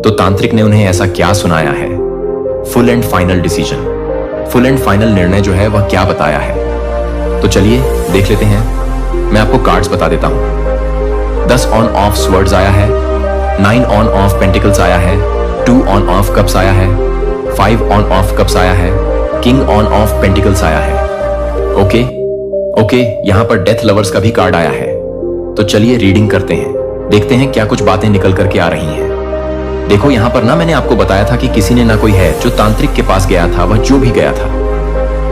तो तांत्रिक ने उन्हें ऐसा क्या सुनाया है। Full and final decision, full and final निर्णय जो है वह क्या बताया है। तो चलिए देख लेते हैं। मैं आपको कार्ड्स बता देता हूं। 10 ऑन ऑफ स्वर्ड्स आया है, 9 ऑन ऑफ पेंटिकल्स आया है, 2 ऑन ऑफ कप्स आया है, 5 ऑन ऑफ कप्स आया है, किंग ऑन ऑफ पेंटिकल्स आया है। ओके, यहां पर डेथ लवर्स का भी कार्ड आया है। तो चलिए रीडिंग करते हैं, देखते हैं क्या कुछ बातें निकल करके आ रही हैं। देखो यहां पर ना मैंने आपको बताया था कि किसी ने ना कोई है जो तांत्रिक के पास गया था। वह जो भी गया था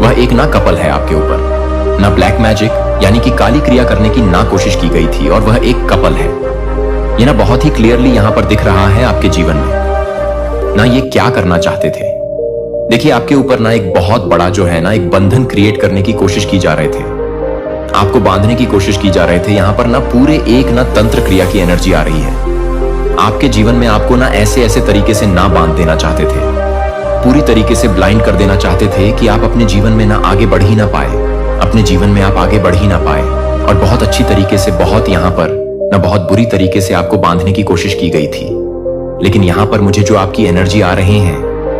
वह एक ना कपल है आपके ऊपर। ना ब्लैक मैजिक यानी कि काली क्रिया करने की ना कोशिश की गई थी और वह एक कपल है। ये ना बहुत ही क्लियरली यहां पर दिख रहा है आपके जीवन में। ना ये क्या करना चाहते थे। देखिए आपके ऊपर ना एक बहुत बड़ा जो है ना एक बंधन क्रिएट करने की कोशिश की जा रहे थे, आपको बांधने की कोशिश की जा रहे थे। यहां पर ना पूरे एक ना तंत्र क्रिया की एनर्जी आ रही है आपके जीवन में। आपको ना ऐसे ऐसे तरीके से ना बांध देना चाहते थे, पूरी तरीके से ब्लाइंड कर देना चाहते थे कि आप अपने जीवन में ना आगे बढ़ ही ना पाए, अपने जीवन में आप आगे बढ़ ही ना पाए। और बहुत अच्छी तरीके से, बहुत यहां पर ना बहुत बुरी तरीके से आपको बांधने की कोशिश की गई थी। लेकिन यहां पर मुझे जो आपकी एनर्जी आ रही है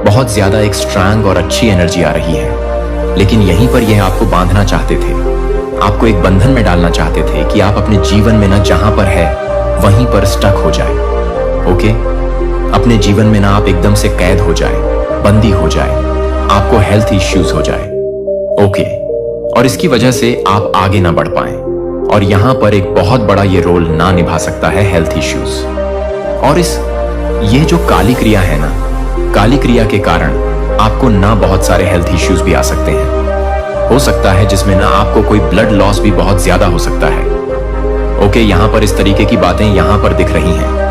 बहुत ज्यादा एक स्ट्रांग और अच्छी एनर्जी आ रही है। लेकिन यहीं पर यह आपको बांधना चाहते थे, आपको एक बंधन में डालना चाहते थे कि आप अपने जीवन में ना जहां पर है वहीं पर स्टक हो जाए। ओके, अपने जीवन में ना आप एकदम से कैद हो जाए, बंदी हो जाए, आपको हेल्थ इश्यूज हो जाए। ओके, और इसकी वजह से आप आगे ना बढ़ पाए। और यहां पर एक बहुत बड़ा ये रोल ना निभा सकता है हेल्थ इश्यूज। और ये जो काली क्रिया है ना, काली क्रिया के कारण आपको ना बहुत सारे हेल्थ इश्यूज भी आ सकते हैं। हो सकता है जिसमें ना आपको कोई ब्लड लॉस भी बहुत ज्यादा हो सकता है। ओके, यहां पर इस तरीके की बातें यहां पर दिख रही हैं।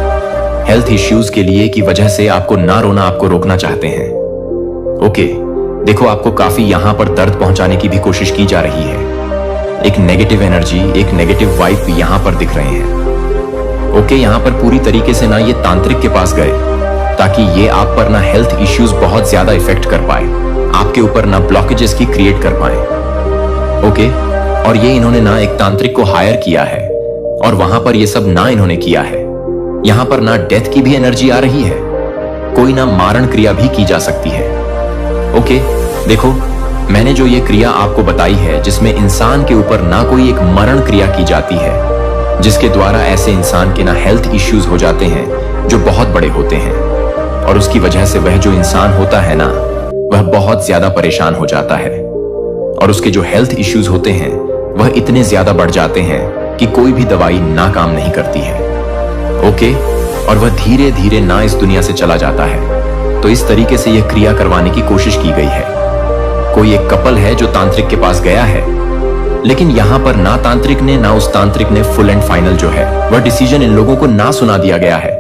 हेल्थ इश्यूज के लिए की वजह से आपको ना रोना आपको रोकना चाहते हैं। ओके, देखो आपको काफी यहां पर दर्द पहुंचाने की भी कोशिश की जा रही है। एक नेगेटिव एनर्जी, एक नेगेटिव वाइब यहां पर दिख रहे हैं। ओके, यहां पर पूरी तरीके से ना ये तांत्रिक के पास गए ताकि ये आप पर ना हेल्थ इश्यूज बहुत ज्यादा इफेक्ट कर पाए, आपके ऊपर ना ब्लॉकेजेस की क्रिएट कर पाए। ओके, और ये इन्होंने ना एक तांत्रिक को हायर किया है और वहां पर ये सब ना इन्होंने किया है। यहां पर ना डेथ की भी एनर्जी आ रही है, कोई ना मारण क्रिया भी की जा सकती है। ओके, देखो मैंने जो ये क्रिया आपको बताई है जिसमें इंसान के ऊपर ना कोई एक मरण क्रिया की जाती है, जिसके द्वारा ऐसे इंसान के ना हेल्थ इश्यूज हो जाते हैं जो बहुत बड़े होते हैं। और उसकी वजह से वह जो इंसान होता है ना वह बहुत ज्यादा परेशान हो जाता है और उसके जो हेल्थ इश्यूज होते हैं वह इतने ज्यादा बढ़ जाते हैं कि कोई भी दवाई ना काम नहीं करती है। ओके, और वह धीरे धीरे ना इस दुनिया से चला जाता है। तो इस तरीके से यह क्रिया करवाने की कोशिश की गई है। कोई एक कपल है जो तांत्रिक के पास गया है, लेकिन यहां पर ना तांत्रिक ने ना उस तांत्रिक ने फुल एंड फाइनल जो है वह डिसीजन इन लोगों को ना सुना दिया गया है।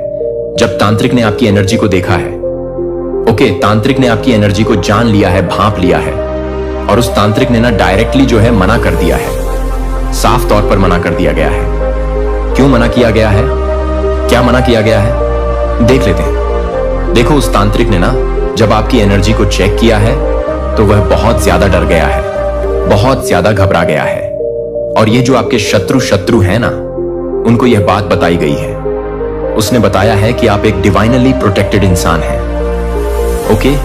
जब तांत्रिक ने आपकी एनर्जी को देखा है, ओके, तांत्रिक ने आपकी एनर्जी को जान लिया है, भांप लिया है और उस तांत्रिक ने ना डायरेक्टली जो है मना कर दिया है, साफ तौर पर मना कर दिया गया है। क्यों मना किया गया है, क्या मना किया गया है, देख लेते हैं। देखो उस तांत्रिक ने ना जब आपकी एनर्जी को चेक किया है तो वह बहुत ज्यादा डर गया है, बहुत ज्यादा घबरा गया है। और ये जो आपके शत्रु हैं ना, उनको यह बात बताई गई है। उसने बताया है कि आप एक डिवाइनली प्रोटेक्टेड इंसान हैं। ओके,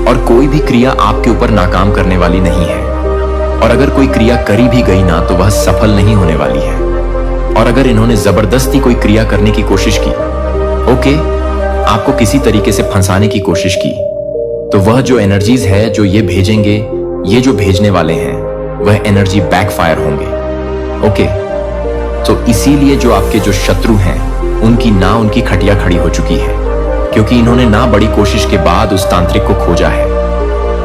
और कोई भी क्रिया आपके ऊपर नाकाम करने वाली नहीं है। और अगर कोई क्रिया करी भी गई ना तो वह सफल नहीं होने वाली है। और अगर इन्होंने जबरदस्ती कोई क्रिया करने की कोशिश की, ओके, आपको किसी तरीके से फंसाने की कोशिश की, तो वह जो एनर्जीज है जो ये भेजेंगे, ये जो भेजने वाले हैं, वह एनर्जी बैकफायर होंगे। ओके, तो इसीलिए जो आपके जो शत्रु हैं उनकी खटिया खड़ी हो चुकी है, क्योंकि इन्होंने ना बड़ी कोशिश के बाद उस तांत्रिक को खोजा है।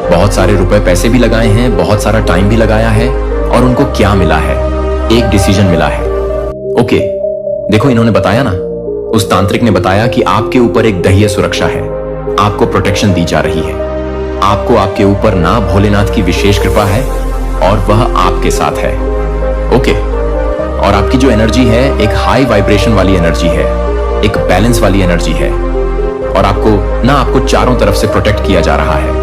बहुत सारे रुपए पैसे भी लगाए हैं, बहुत सारा टाइम भी लगाया है, और उनको क्या मिला है? एक डिसीजन मिला है। ओके, देखो इन्होंने बताया ना, उस तांत्रिक ने बताया कि आपके ऊपर एक दह्य सुरक्षा है, आपको प्रोटेक्शन दी जा रही है, आपको आपके ऊपर ना भोलेनाथ की विशेष कृपा है और वह आपके साथ है। ओके, और आपकी जो एनर्जी है एक हाई वाइब्रेशन वाली एनर्जी है, एक बैलेंस वाली एनर्जी है, और आपको चारों तरफ से प्रोटेक्ट किया जा रहा है।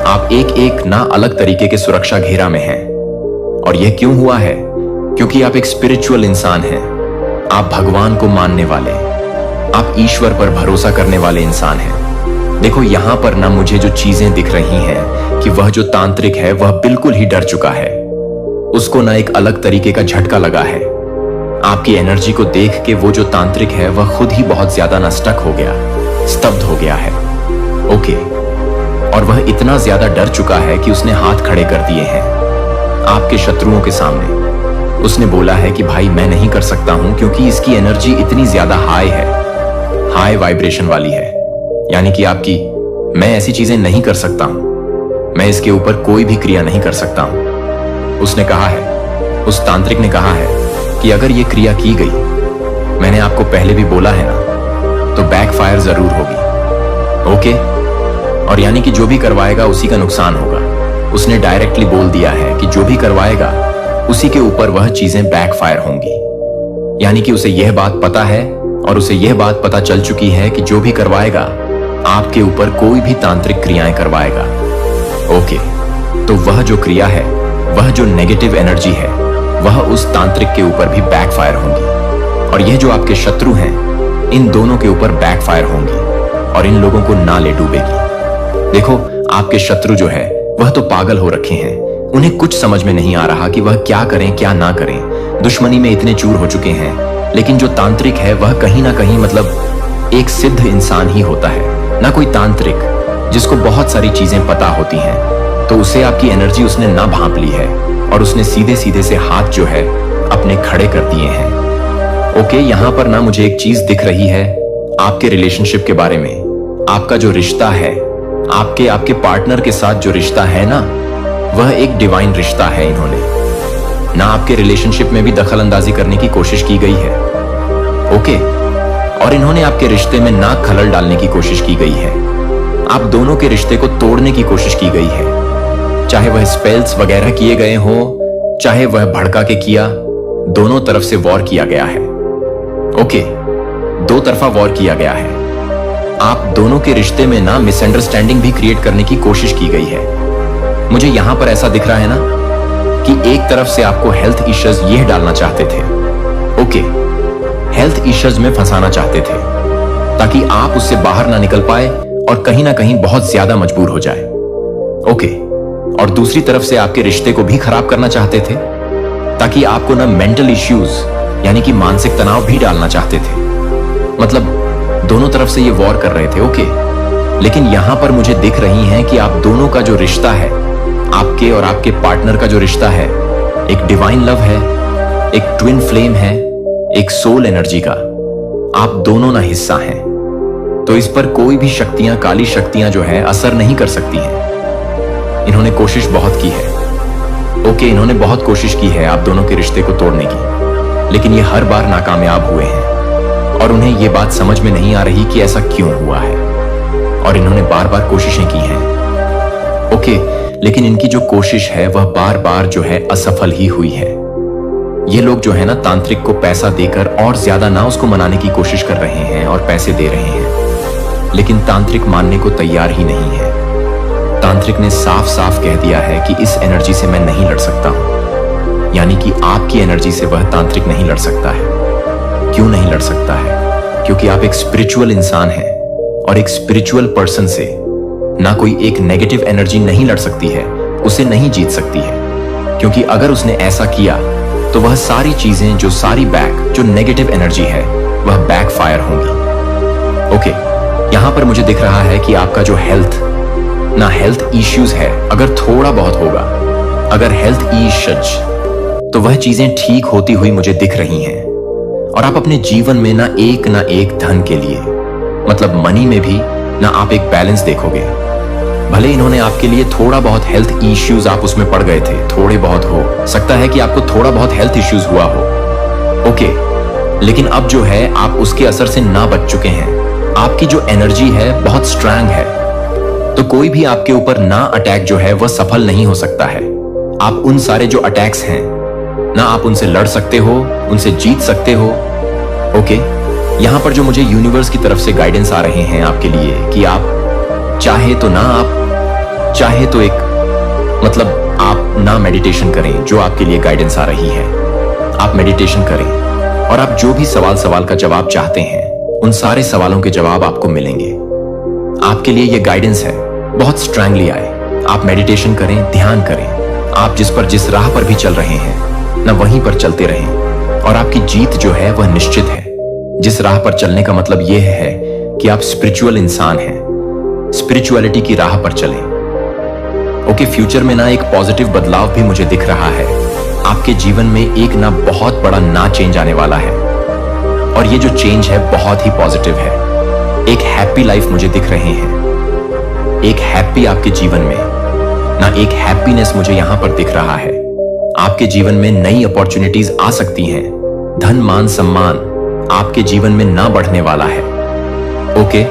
आप एक ना अलग तरीके के सुरक्षा घेरा में हैं। और यह क्यों हुआ है? क्योंकि आप एक स्पिरिचुअल इंसान हैं, आप भगवान को मानने वाले, आप ईश्वर पर भरोसा करने वाले इंसान हैं। देखो यहां पर ना मुझे जो चीजें दिख रही हैं कि वह जो तांत्रिक है वह बिल्कुल ही डर चुका है, उसको ना एक अलग तरीके का झटका लगा है। आपकी एनर्जी को देख के वो जो तांत्रिक है वह खुद ही बहुत ज्यादा ना स्टक हो गया, स्तब्ध हो गया है। ओके, और वह इतना ज्यादा डर चुका है कि उसने हाथ खड़े कर दिए हैं आपके शत्रुओं के सामने। उसने बोला है कि भाई मैं नहीं कर सकता हूं, क्योंकि इसकी एनर्जी इतनी ज्यादा हाई है, हाई वाइब्रेशन वाली है, यानी कि आपकी, मैं ऐसी चीजें नहीं कर सकता हूं, मैं इसके ऊपर कोई भी क्रिया नहीं कर सकता हूं। उसने कहा है, उस तांत्रिक ने कहा है कि अगर ये क्रिया की गई, मैंने आपको पहले भी बोला है ना, तो बैकफायर जरूर होगी। ओके, और यानी कि जो भी करवाएगा उसी का नुकसान होगा। उसने डायरेक्टली बोल दिया है कि जो भी करवाएगा उसी के ऊपर वह चीजें बैकफायर होंगी। यानी कि उसे यह बात पता है, और उसे यह बात पता चल चुकी है कि जो भी करवाएगा आपके ऊपर कोई भी तांत्रिक क्रियाएं करवाएगा। ओके, तो वह जो क्रिया है, वह जो नेगेटिव एनर्जी है, वह उस तांत्रिक के ऊपर भी बैकफायर होंगी। और यह जो आपके शत्रु हैं, इन दोनों के ऊपर बैकफायर होंगी और इन लोगों को ना ले डूबेगी। देखो आपके शत्रु जो है वह तो पागल हो रखे हैं, उन्हें कुछ समझ में नहीं आ रहा कि वह क्या करें क्या ना करें। दुश्मनी में इतने चूर हो चुके हैं। लेकिन जो तांत्रिक है वह कहीं ना कहीं मतलब एक सिद्ध इंसान ही होता है, ना कोई तांत्रिक जिसको बहुत सारी चीजें पता होती हैं। तो उसे आपकी एनर्जी उसने ना भांप ली है और उसने सीधे सीधे से हाथ जो है अपने खड़े कर दिए हैं। ओके, यहां पर ना मुझे एक चीज दिख रही है आपके रिलेशनशिप के बारे में। आपका जो रिश्ता है, आपके पार्टनर के साथ जो रिश्ता है ना, वह एक डिवाइन रिश्ता है। इन्होंने ना आपके रिलेशनशिप में भी दखल अंदाजी करने की कोशिश की गई है। ओके, और इन्होंने आपके रिश्ते में ना खलल डालने की कोशिश की गई है। आप दोनों के रिश्ते को तोड़ने की कोशिश की गई है, चाहे वह स्पेल्स वगैरह किए गए हो, चाहे वह भड़का के किया, दोनों तरफ से वॉर किया गया है। ओके, दो तरफा वॉर किया गया है। आप दोनों के रिश्ते में ना मिसअंडरस्टैंडिंग भी क्रिएट करने की कोशिश की गई है। मुझे यहां पर ऐसा दिख रहा है ना कि एक तरफ से आपको हेल्थ इश्यूज यह डालना चाहते थे। ओके, हेल्थ इश्यूज में फंसाना चाहते थे ताकि आप उससे बाहर ना निकल पाए और कहीं ना कहीं बहुत ज्यादा मजबूर हो जाए। ओके, और दूसरी तरफ से आपके रिश्ते को भी खराब करना चाहते थे ताकि आपको ना मेंटल इश्यूज यानी कि मानसिक तनाव भी डालना चाहते थे। मतलब दोनों तरफ से ये वॉर कर रहे थे। ओके, लेकिन यहां पर मुझे दिख रही हैं कि आप दोनों का जो रिश्ता है, आपके और आपके पार्टनर का जो रिश्ता है, एक डिवाइन लव है, एक ट्विन फ्लेम है, एक सोल एनर्जी का। आप दोनों ना हिस्सा हैं, तो इस पर कोई भी शक्तियां, काली शक्तियां जो है असर नहीं कर सकती हैं। इन्होंने कोशिश बहुत की है। ओके, इन्होंने बहुत कोशिश की है आप दोनों के रिश्ते को तोड़ने की, लेकिन ये हर बार नाकामयाब हुए हैं और उन्हें यह बात समझ में नहीं आ रही कि ऐसा क्यों हुआ है, और इन्होंने बार बार कोशिशें की हैं। ओके, लेकिन इनकी जो कोशिश है वह बार बार जो है असफल ही हुई है। ये लोग जो है ना तांत्रिक को पैसा देकर और ज्यादा ना उसको मनाने की कोशिश कर रहे हैं और पैसे दे रहे हैं, लेकिन तांत्रिक मानने को तैयार ही नहीं है। तांत्रिक ने साफ साफ कह दिया है कि इस एनर्जी से मैं नहीं लड़ सकता हूं, यानी कि आपकी एनर्जी से वह तांत्रिक नहीं लड़ सकता है। क्यों नहीं लड़ सकता है? क्योंकि आप एक स्पिरिचुअल इंसान हैं और एक स्पिरिचुअल पर्सन से ना कोई एक नेगेटिव एनर्जी नहीं लड़ सकती है, उसे नहीं जीत सकती है, क्योंकि अगर उसने ऐसा किया तो वह सारी चीजें जो नेगेटिव एनर्जी है वह बैकफायर होंगी। ओके, यहां पर मुझे दिख रहा है कि आपका जो हेल्थ इश्यूज है, अगर थोड़ा बहुत होगा, अगर हेल्थ इश्यूज, तो वह चीजें ठीक होती हुई मुझे दिख रही हैं। और आप अपने जीवन में ना एक धन के लिए, मतलब मनी में भी ना आप एक बैलेंस देखोगे। भले इन्होंने आपके लिए थोड़ा बहुत हेल्थ इश्यूज, आप उसमें पड़ गए थे, थोड़े बहुत हो सकता है कि आपको थोड़ा बहुत हेल्थ इश्यूज हुआ हो, ओके, लेकिन अब जो है आप उसके असर से ना बच चुके हैं। आपकी जो एनर्जी है बहुत स्ट्रांग है, तो कोई भी आपके ऊपर ना अटैक जो है वह सफल नहीं हो सकता है। आप उन सारे जो अटैक्स हैं ना आप उनसे लड़ सकते हो, उनसे जीत सकते हो। ओके, यहां पर जो मुझे यूनिवर्स की तरफ से गाइडेंस आ रहे हैं आपके लिए कि आप चाहे तो आप ना मेडिटेशन करें, जो आपके लिए गाइडेंस आ रही है, आप मेडिटेशन करें और आप जो भी सवाल का जवाब चाहते हैं उन सारे सवालों के जवाब आपको मिलेंगे। आपके लिए ये गाइडेंस है, बहुत स्ट्रांगली आए। आप मेडिटेशन करें, ध्यान करें, आप जिस राह पर भी चल रहे हैं ना वहीं पर चलते रहें और आपकी जीत जो है वह निश्चित है। जिस राह पर चलने का मतलब यह है कि आप स्पिरिचुअल इंसान हैं, स्पिरिचुअलिटी की राह पर चलें। ओके, फ्यूचर में ना एक पॉजिटिव बदलाव भी मुझे दिख रहा है। आपके जीवन में एक ना बहुत बड़ा ना चेंज आने वाला है और ये जो चेंज है बहुत ही पॉजिटिव है। एक हैप्पी लाइफ मुझे दिख रहे हैं, एक हैप्पी आपके जीवन में ना एक हैप्पीनेस मुझे यहां पर दिख रहा है। आपके जीवन में नई अपॉर्चुनिटीज आ सकती हैं, धन मान सम्मान आपके जीवन में ना बढ़ने वाला है। ओके,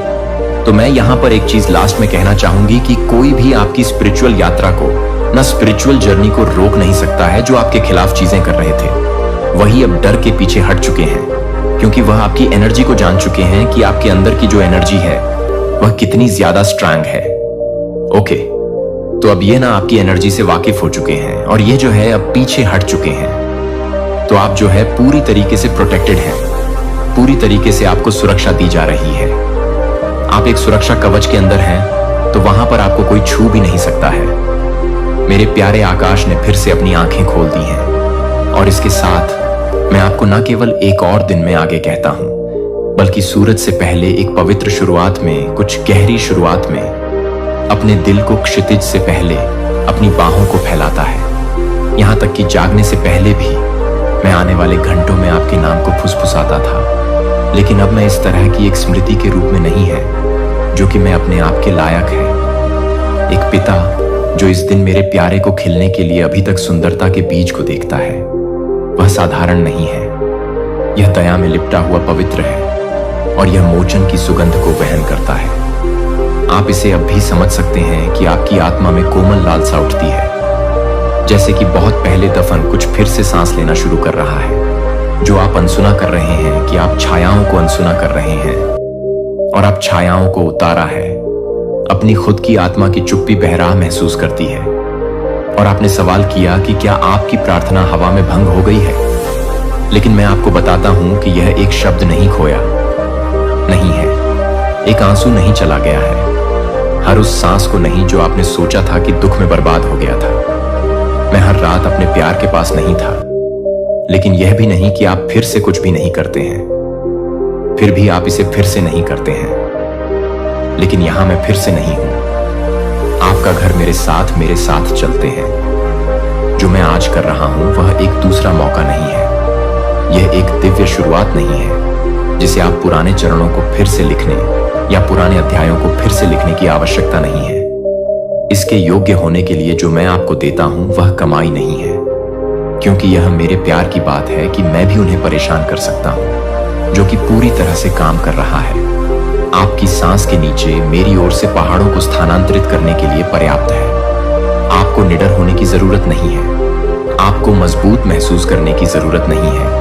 तो मैं यहां पर एक चीज लास्ट में कहना चाहूंगी कि कोई भी आपकी स्पिरिचुअल यात्रा को ना स्पिरिचुअल जर्नी को रोक नहीं सकता है। जो आपके खिलाफ चीजें कर रहे थे वही अब डर के पीछे हट चुके हैं, क्योंकि वह आपकी एनर्जी को जान चुके हैं कि आपके अंदर की जो एनर्जी है वह कितनी ज्यादा स्ट्रांग है। ओके, तो अब ये ना आपकी एनर्जी से वाकिफ हो चुके हैं और ये जो है अब पीछे हट चुके हैं। तो आप जो है पूरी तरीके से प्रोटेक्टेड हैं, पूरी तरीके से आपको सुरक्षा दी जा रही है। आप एक सुरक्षा कवच के अंदर हैं, तो वहां पर आपको कोई छू भी नहीं सकता है। मेरे प्यारे आकाश ने फिर से अपनी आंखें खोल दी हैं और इसके साथ मैं आपको न केवल एक और दिन में आगे कहता हूं, बल्कि सूरज से पहले एक पवित्र शुरुआत में, कुछ गहरी शुरुआत में अपने दिल को क्षितिज से पहले अपनी बाहों को फैलाता है। यहां तक कि जागने से पहले भी मैं आने वाले घंटों में आपके नाम को फुसफुसाता था, लेकिन अब मैं इस तरह की एक स्मृति के रूप में नहीं है जो कि मैं अपने आप के लायक है। एक पिता जो इस दिन मेरे प्यारे को खिलने के लिए अभी तक सुंदरता के बीज को देखता है, वह साधारण नहीं है। यह दया में लिपटा हुआ पवित्र है और यह मोचन की सुगंध को वहन करता है। आप इसे अब भी समझ सकते हैं कि आपकी आत्मा में कोमल लालसा उठती है, जैसे कि बहुत पहले दफन कुछ फिर से सांस लेना शुरू कर रहा है। जो आप अनसुना कर रहे हैं कि आप छायाओं को अनसुना कर रहे हैं और आप छायाओं को उतारा है। अपनी खुद की आत्मा की चुप्पी बहराह महसूस करती है और आपने सवाल किया कि क्या आपकी प्रार्थना हवा में भंग हो गई है। लेकिन मैं आपको बताता हूं कि यह एक शब्द नहीं खोया नहीं है, एक आंसू नहीं चला गया है, हर उस सांस को नहीं जो आपने सोचा था कि दुख में बर्बाद हो गया था। मैं हर रात अपने प्यार के पास नहीं था, लेकिन यह भी नहीं कि आप फिर से कुछ भी नहीं करते हैं, फिर भी आप इसे फिर से नहीं करते हैं। लेकिन यहां मैं फिर से नहीं हूं। आपका घर मेरे साथ चलते हैं। जो मैं आज कर रहा हूं वह एक दूसरा मौका नहीं है, यह एक दिव्य शुरुआत नहीं है जिसे आप पुराने चरणों को फिर से लिखने या पुराने अध्यायों को फिर से लिखने की आवश्यकता नहीं है। इसके योग्य होने के लिए जो मैं आपको देता हूं वह कमाई नहीं है, क्योंकि यह मेरे प्यार की बात है कि मैं भी उन्हें परेशान कर सकता हूं, जो कि पूरी तरह से काम कर रहा है। आपकी सांस के नीचे मेरी ओर से पहाड़ों को स्थानांतरित करने के लिए पर्याप्त है। आपको निडर होने की जरूरत नहीं है, आपको मजबूत महसूस करने की जरूरत नहीं है।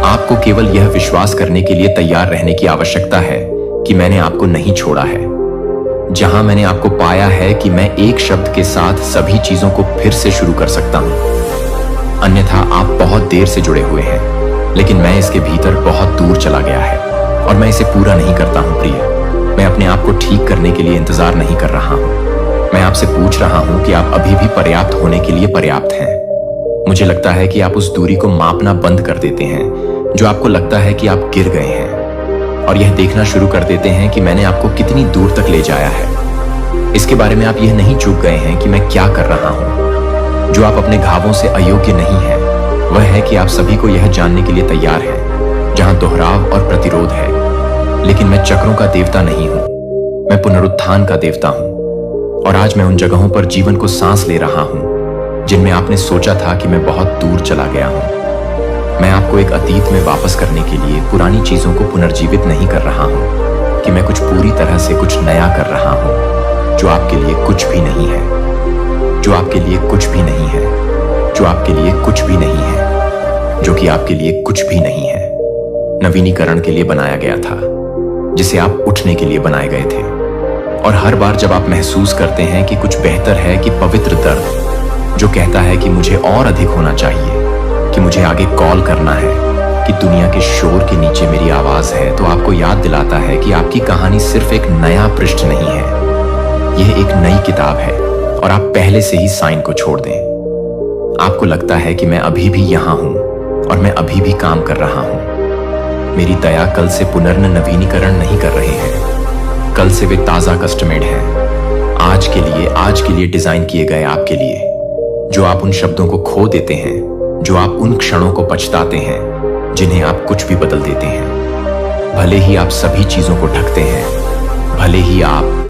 आपको केवल यह विश्वास करने के लिए तैयार रहने की आवश्यकता है कि मैंने आपको नहीं छोड़ा है। जहां मैंने आपको पाया है कि मैं एक शब्द के साथ सभी चीजों को फिर से शुरू कर सकता हूं। अन्यथा आप बहुत देर से जुड़े हुए हैं, लेकिन मैं इसके भीतर बहुत दूर चला गया है और मैं इसे पूरा नहीं करता हूं प्रिय। मैं अपने आप को ठीक करने के लिए इंतजार नहीं कर रहा हूं। मैं आपसे पूछ रहा हूं कि आप अभी भी पर्याप्त होने के लिए पर्याप्त हैं। मुझे लगता है कि आप उस दूरी को मापना बंद कर देते हैं जो आपको लगता है कि आप गिर गए हैं, और यह देखना शुरू कर देते हैं कि मैंने आपको कितनी दूर तक ले जाया है। इसके बारे में आप यह नहीं चूक गए हैं कि मैं क्या कर रहा हूं। जो आप अपने घावों से अयोग्य नहीं है वह है कि आप सभी को यह जानने के लिए तैयार हैं जहां दोहराव और प्रतिरोध है। लेकिन मैं चक्रों का देवता नहीं हूं, मैं पुनरुत्थान का देवता हूं। और आज मैं उन जगहों पर जीवन को सांस ले रहा हूं जिनमें आपने सोचा था कि मैं बहुत दूर चला गया हूं। मैं आपको एक अतीत में वापस करने के लिए पुरानी चीजों को पुनर्जीवित नहीं कर रहा हूं कि मैं कुछ पूरी तरह से कुछ नया कर रहा हूं जो आपके लिए कुछ भी नहीं है, जो आपके लिए कुछ भी नहीं है, जो आपके लिए कुछ भी नहीं है, जो कि आपके लिए कुछ भी नहीं है। नवीनीकरण के लिए बनाया गया था, जिसे आप उठने के लिए बनाए गए थे। और हर बार जब आप महसूस करते हैं कि कुछ बेहतर है कि पवित्र दर्द जो कहता है कि मुझे और अधिक होना चाहिए, कि मुझे आगे कॉल करना है, कि दुनिया के शोर के नीचे मेरी आवाज है, तो आपको याद दिलाता है कि आपकी कहानी सिर्फ एक नया पृष्ठ नहीं है, यह एक नई किताब है और आप पहले से ही साइन को छोड़ दें। आपको लगता है कि मैं अभी भी यहां हूं और मैं अभी भी काम कर रहा हूं। मेरी दया कल से पुनर्नवीनीकरण नहीं कर रहे हैं, कल से वे ताजा कस्टमेड हैं, आज के लिए डिजाइन किए गए आपके लिए। जो आप उन शब्दों को खो देते हैं, जो आप उन क्षणों को पछताते हैं जिन्हें आप कुछ भी बदल देते हैं। भले ही आप सभी चीजों को ढकते हैं, भले ही आप